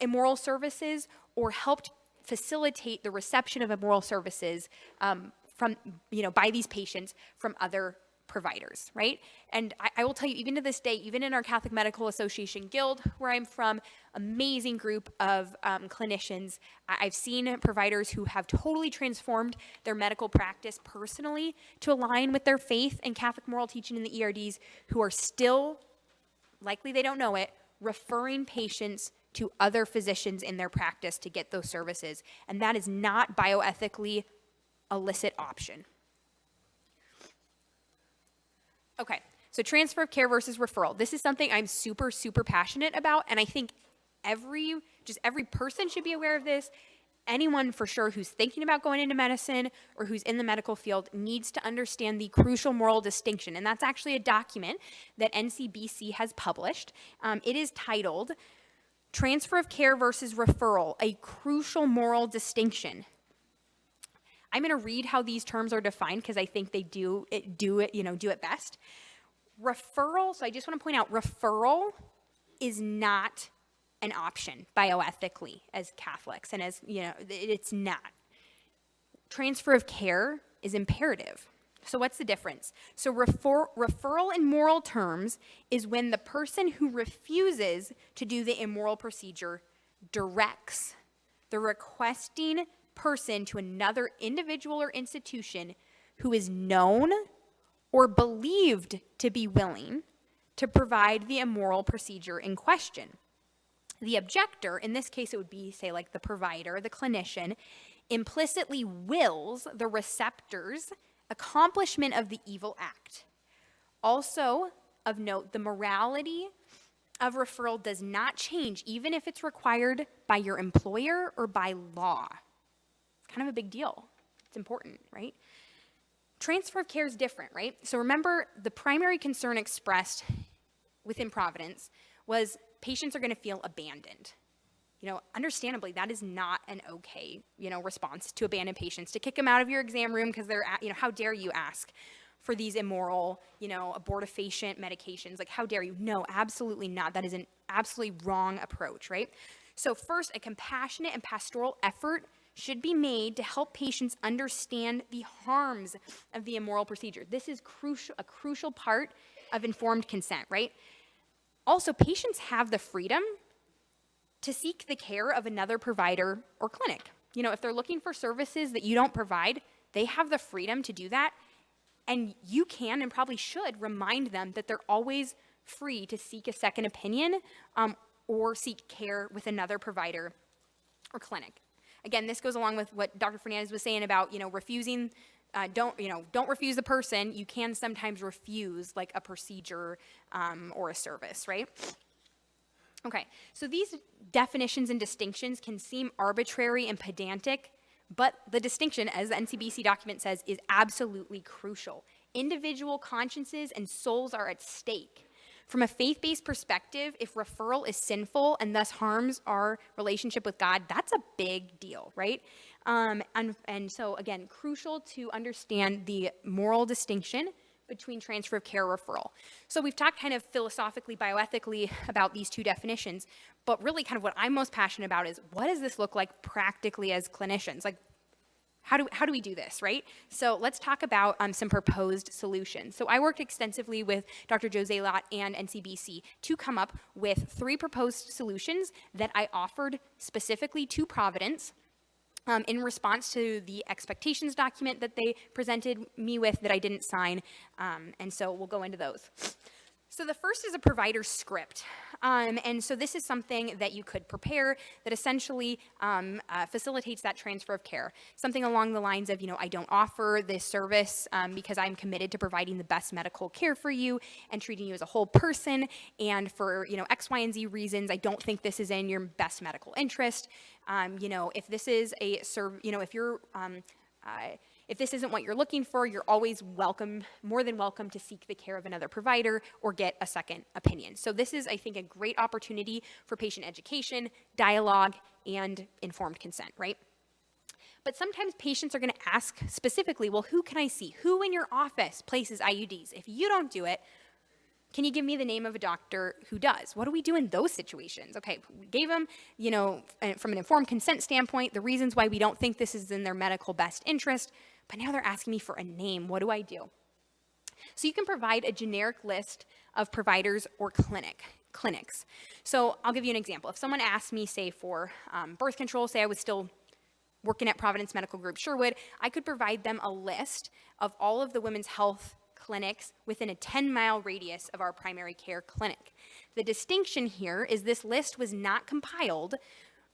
S2: immoral services or helped facilitate the reception of immoral services by these patients from other providers, right? And I will tell you, even to this day, even in our Catholic Medical Association Guild, where I'm from, amazing group of clinicians. I've seen providers who have totally transformed their medical practice personally to align with their faith and Catholic moral teaching in the ERDs, who are still, likely they don't know it, referring patients to other physicians in their practice to get those services. And that is not bioethically a licit option. Okay, so transfer of care versus referral. This is something I'm super, super passionate about, and I think every person should be aware of this. Anyone for sure who's thinking about going into medicine or who's in the medical field needs to understand the crucial moral distinction, and that's actually a document that NCBC has published. It is titled Transfer of Care versus Referral, a Crucial Moral Distinction. I'm going to read how these terms are defined because I think they do it best. Referral, so I just want to point out, referral is not an option bioethically as Catholics, and as, it's not. Transfer of care is imperative. So what's the difference? So referral in moral terms is when the person who refuses to do the immoral procedure directs the requesting person to another individual or institution who is known or believed to be willing to provide the immoral procedure in question. The objector, in this case it would be, say, like the provider, the clinician, implicitly wills the receptor's accomplishment of the evil act. Also, of note, the morality of referral does not change even if it's required by your employer or by law. Kind of a big deal. It's important, right? Transfer of care is different, right? So remember, the primary concern expressed within Providence was patients are going to feel abandoned. Understandably, that is not an okay, response to abandon patients, to kick them out of your exam room because they're, how dare you ask for these immoral, abortifacient medications? Like, how dare you? No, absolutely not. That is an absolutely wrong approach, right? So first, a compassionate and pastoral effort should be made to help patients understand the harms of the immoral procedure. This is a crucial part of informed consent, right? Also, patients have the freedom to seek the care of another provider or clinic. If they're looking for services that you don't provide, they have the freedom to do that. And you can and probably should remind them that they're always free to seek a second opinion or seek care with another provider or clinic. Again, this goes along with what Dr. Fernandez was saying about, refusing, don't refuse the person. You can sometimes refuse like a procedure or a service, right? Okay, so these definitions and distinctions can seem arbitrary and pedantic, but the distinction, as the NCBC document says, is absolutely crucial. Individual consciences and souls are at stake. From a faith-based perspective, if referral is sinful and thus harms our relationship with God, that's a big deal, right? And so, again, crucial to understand the moral distinction between transfer of care referral. So we've talked kind of philosophically, bioethically about these two definitions, but really kind of what I'm most passionate about is what does this look like practically as clinicians? Like, how do we do this, right? So let's talk about some proposed solutions. So I worked extensively with Dr. Jose Lott and NCBC to come up with 3 proposed solutions that I offered specifically to Providence in response to the expectations document that they presented me with that I didn't sign, and so we'll go into those. So the first is a provider script, and so this is something that you could prepare that essentially facilitates that transfer of care. Something along the lines of, I don't offer this service because I'm committed to providing the best medical care for you and treating you as a whole person, and for, X, Y, and Z reasons, I don't think this is in your best medical interest. If this is a if this isn't what you're looking for, you're always welcome, more than welcome, to seek the care of another provider or get a second opinion. So this is, I think, a great opportunity for patient education, dialogue, and informed consent, right? But sometimes patients are going to ask specifically, well, who can I see? Who in your office places IUDs? If you don't do it, can you give me the name of a doctor who does? What do we do in those situations? Okay, we gave them, from an informed consent standpoint, the reasons why we don't think this is in their medical best interest, but now they're asking me for a name. What do I do? So you can provide a generic list of providers or clinics. So I'll give you an example. If someone asked me, say, for birth control, say I was still working at Providence Medical Group Sherwood, I could provide them a list of all of the women's health clinics within a 10-mile radius of our primary care clinic. The distinction here is this list was not compiled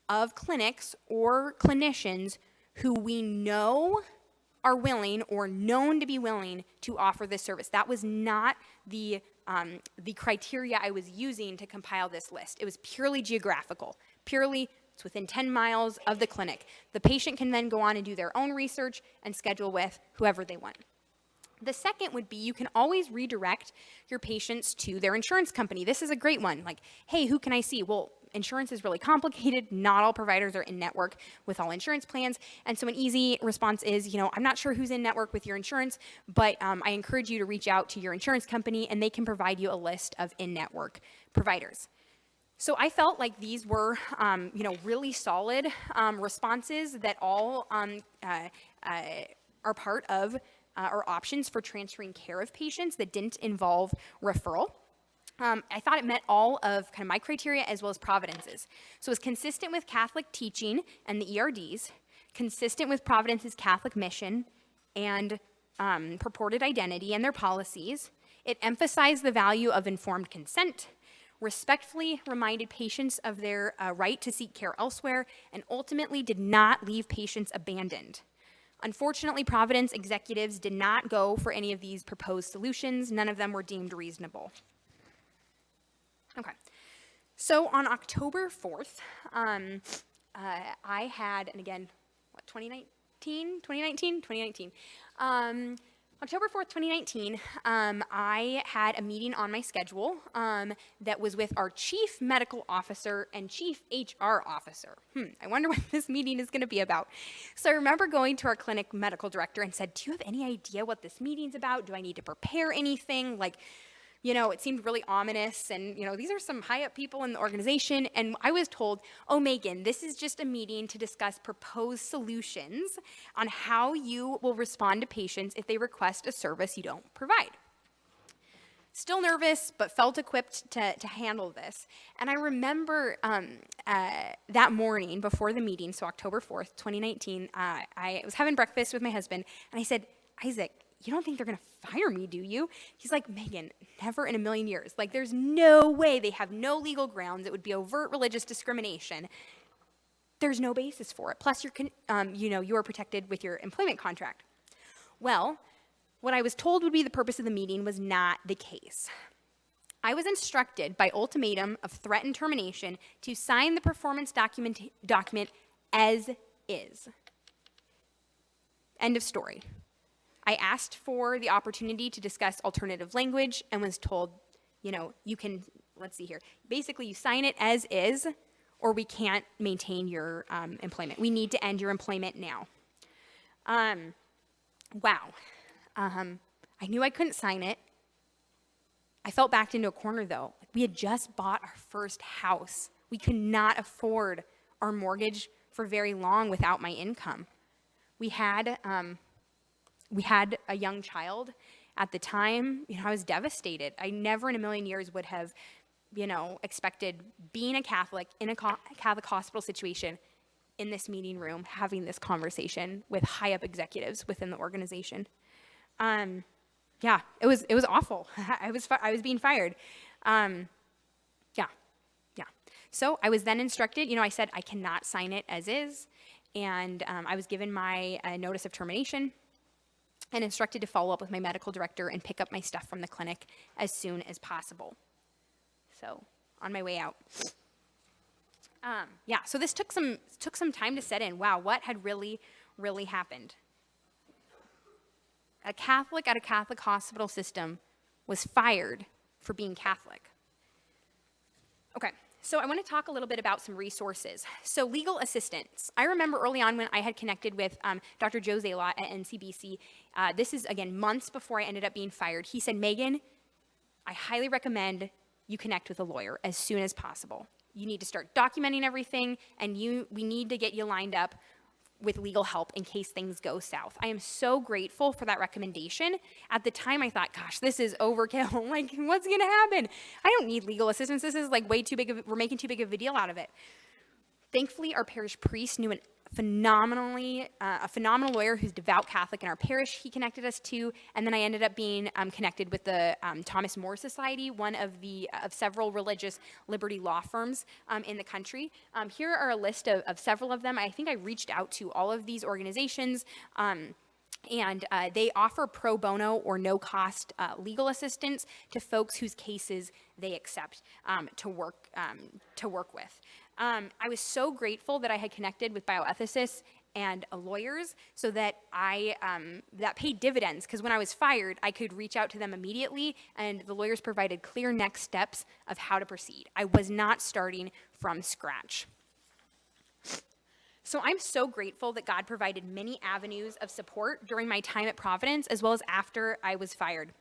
S2: of clinics or clinicians who we know are willing or known to be willing to offer this service. That was not the criteria I was using to compile this list. It was purely geographical, purely it's within 10 miles of the clinic. The patient can then go on and do their own research and schedule with whoever they want. The second would be you can always redirect your patients to their insurance company. This is a great one. Like, hey, who can I see? Well, insurance is really complicated. Not all providers are in network with all insurance plans. And so an easy response is, I'm not sure who's in network with your insurance, but I encourage you to reach out to your insurance company and they can provide you a list of in-network providers. So I felt like these were, really solid responses that all are part of or options for transferring care of patients that didn't involve referral. I thought it met all of kind of my criteria as well as Providence's. So it was consistent with Catholic teaching and the ERDs, consistent with Providence's Catholic mission and purported identity and their policies. It emphasized the value of informed consent, respectfully reminded patients of their right to seek care elsewhere, and ultimately did not leave patients abandoned. Unfortunately, Providence executives did not go for any of these proposed solutions. None of them were deemed reasonable. Okay, so on October 4th, I had, and again, 2019. October 4th, 2019, I had a meeting on my schedule that was with our chief medical officer and chief HR officer. I wonder what this meeting is going to be about. So I remember going to our clinic medical director and said, do you have any idea what this meeting's about? Do I need to prepare anything? It seemed really ominous, and, these are some high-up people in the organization, and I was told, oh, Megan, this is just a meeting to discuss proposed solutions on how you will respond to patients if they request a service you don't provide. Still nervous, but felt equipped to handle this. And I remember that morning before the meeting, so October 4th, 2019, I was having breakfast with my husband, and I said, Isaac, you don't think they're going to fire me, do you? He's like, Megan, never in a million years. There's no way. They have no legal grounds. It would be overt religious discrimination. There's no basis for it. Plus, you are protected with your employment contract. Well, what I was told would be the purpose of the meeting was not the case. I was instructed by ultimatum of threatened termination to sign the performance document as is. End of story. I asked for the opportunity to discuss alternative language and was told, you can, let's see here. Basically, you sign it as is, or we can't maintain your employment. We need to end your employment now. Wow. I knew I couldn't sign it. I felt backed into a corner, though. We had just bought our first house. We could not afford our mortgage for very long without my income. We had a young child at the time. I was devastated. I never in a million years would have, expected being a Catholic in a Catholic hospital situation in this meeting room, having this conversation with high up executives within the organization. It was awful. I was being fired. So I was then instructed, I said I cannot sign it as is. And I was given my notice of termination and instructed to follow up with my medical director and pick up my stuff from the clinic as soon as possible. So on my way out. So this took some time to set in. Wow, what had really, really happened? A Catholic at a Catholic hospital system was fired for being Catholic. Okay. So I want to talk a little bit about some resources. So legal assistance. I remember early on when I had connected with Dr. Joe Zalot at NCBC. This is, again, months before I ended up being fired. He said, Megan, I highly recommend you connect with a lawyer as soon as possible. You need to start documenting everything, and we need to get you lined up with legal help in case things go south. I am so grateful for that recommendation. At the time, I thought, gosh, this is overkill. Like, what's going to happen? I don't need legal assistance. This is like way too big of, we're making too big of a deal out of it. Thankfully, our parish priest knew a phenomenal lawyer who's devout Catholic in our parish he connected us to, and then I ended up being connected with the Thomas More Society, one of several religious liberty law firms in the country. Here are a list of several of them. I think I reached out to all of these organizations, and they offer pro bono or no-cost legal assistance to folks whose cases they accept to work with. I was so grateful that I had connected with bioethicists and lawyers so that that paid dividends, because when I was fired, I could reach out to them immediately, and the lawyers provided clear next steps of how to proceed. I was not starting from scratch. So I'm so grateful that God provided many avenues of support during my time at Providence, as well as after I was fired.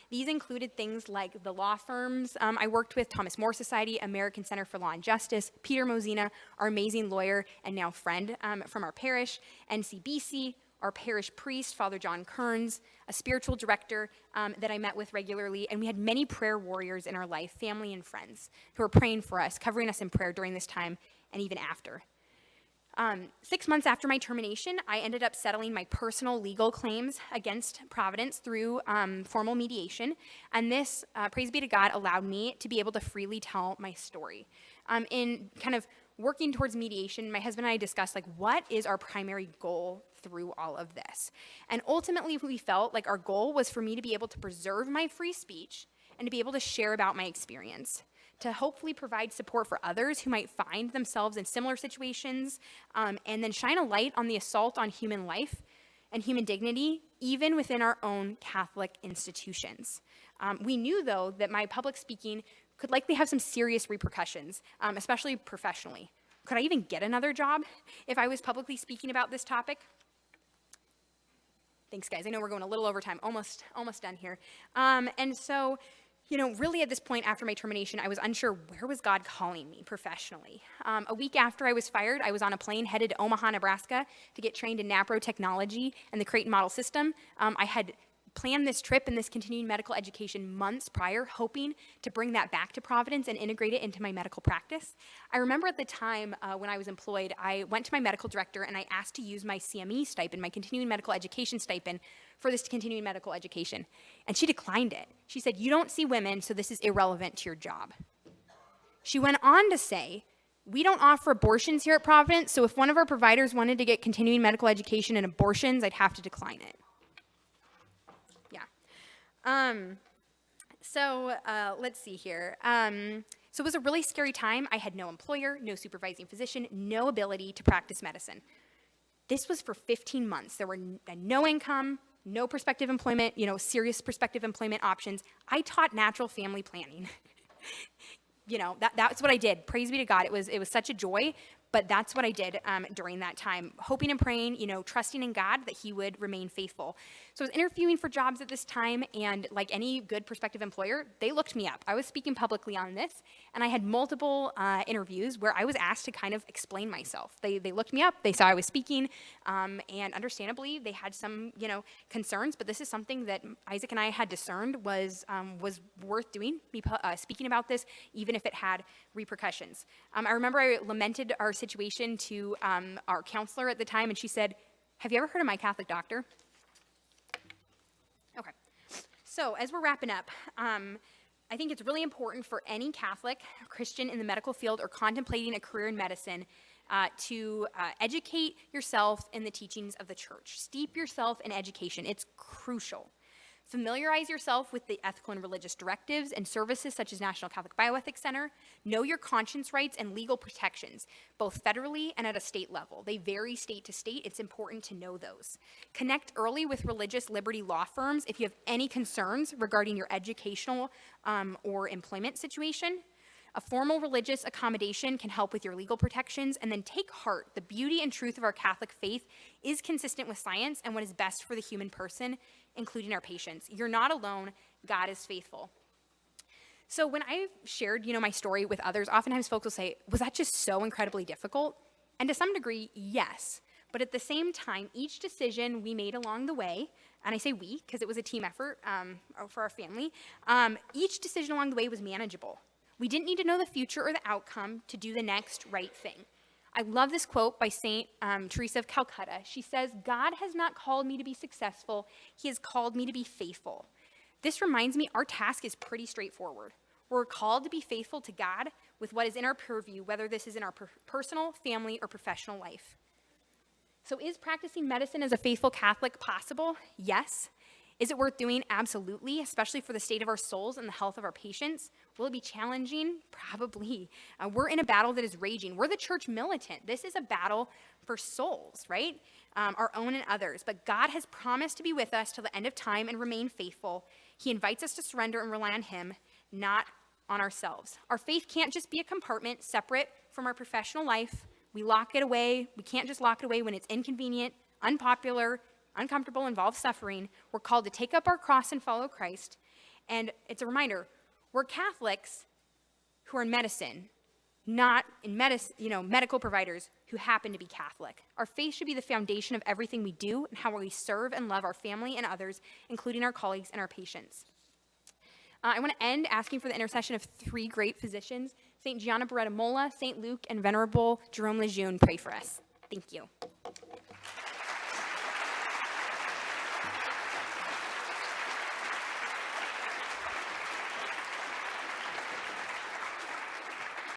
S2: These included things like the law firms I worked with, Thomas More Society, American Center for Law and Justice, Peter Mosina, our amazing lawyer and now friend from our parish, NCBC, our parish priest, Father John Kearns, a spiritual director that I met with regularly, and we had many prayer warriors in our life, family and friends, who were praying for us, covering us in prayer during this time and even after. 6 months after my termination, I ended up settling my personal legal claims against Providence through formal mediation, and this, praise be to God, allowed me to be able to freely tell my story. In kind of working towards mediation, my husband and I discussed, like, what is our primary goal through all of this? And ultimately, we felt like our goal was for me to be able to preserve my free speech and to be able to share about my experience, to hopefully provide support for others who might find themselves in similar situations, and then shine a light on the assault on human life and human dignity, even within our own Catholic institutions. We knew, though, that my public speaking could likely have some serious repercussions, especially professionally. Could I even get another job if I was publicly speaking about this topic? Thanks, guys. I know we're going a little over time, almost done here. And so, really at this point after my termination, I was unsure where was God calling me professionally. A week after I was fired, I was on a plane headed to Omaha, Nebraska to get trained in NaProTechnology and the Creighton Model system. I had planned this trip and this continuing medical education months prior, hoping to bring that back to Providence and integrate it into my medical practice. I remember at the time when I was employed, I went to my medical director and I asked to use my CME stipend, my continuing medical education stipend, for this continuing medical education. And she declined it. She said, "You don't see women, so this is irrelevant to your job." She went on to say, "We don't offer abortions here at Providence, so if one of our providers wanted to get continuing medical education in abortions, I'd have to decline it." Let's see here. So it was a really scary time. I had no employer, no supervising physician, no ability to practice medicine. This was for 15 months. There were no income, no prospective employment, serious prospective employment options. I taught natural family planning. That's what I did. Praise be to God. It was such a joy, but that's what I did during that time, hoping and praying, trusting in God that he would remain faithful. So I was interviewing for jobs at this time, and like any good prospective employer, they looked me up. I was speaking publicly on this, and I had multiple interviews where I was asked to kind of explain myself. They looked me up, they saw I was speaking, and understandably, they had some, concerns, but this is something that Isaac and I had discerned was worth doing, me speaking about this, even if it had repercussions. I remember I lamented our situation to our counselor at the time, and she said, "Have you ever heard of MyCatholicDoctor?" Okay. So as we're wrapping up, I think it's really important for any Catholic Christian in the medical field or contemplating a career in medicine to educate yourself in the teachings of the church. Steep yourself in education. It's crucial. Familiarize yourself with the ethical and religious directives and services such as National Catholic Bioethics Center. Know your conscience rights and legal protections, both federally and at a state level. They vary state to state. It's important to know those. Connect early with religious liberty law firms if you have any concerns regarding your educational or employment situation. A formal religious accommodation can help with your legal protections, and then take heart. The beauty and truth of our Catholic faith is consistent with science and what is best for the human person, including our patients. You're not alone. God is faithful. So when I've shared, my story with others, oftentimes folks will say, "Was that just so incredibly difficult?" And to some degree, yes. But at the same time, each decision we made along the way, and I say we because it was a team effort for our family, each decision along the way was manageable. We didn't need to know the future or the outcome to do the next right thing. I love this quote by St. Teresa of Calcutta. She says, "God has not called me to be successful. He has called me to be faithful." This reminds me our task is pretty straightforward. We're called to be faithful to God with what is in our purview, whether this is in our personal, family, or professional life. So is practicing medicine as a faithful Catholic possible? Yes. Is it worth doing? Absolutely, especially for the state of our souls and the health of our patients. Will it be challenging? Probably. We're in a battle that is raging. We're the church militant. This is a battle for souls, right? Our own and others. But God has promised to be with us till the end of time and remain faithful. He invites us to surrender and rely on him, not on ourselves. Our faith can't just be a compartment separate from our professional life. We lock it away. We can't just lock it away when it's inconvenient, unpopular, uncomfortable, involves suffering. We're called to take up our cross and follow Christ. And it's a reminder, we're Catholics who are in medicine, not in medical providers who happen to be Catholic. Our faith should be the foundation of everything we do and how we serve and love our family and others, including our colleagues and our patients. I want to end asking for the intercession of three great physicians, St. Gianna Beretta Mola, St. Luke, and Venerable Jerome Lejeune. Pray for us. Thank you.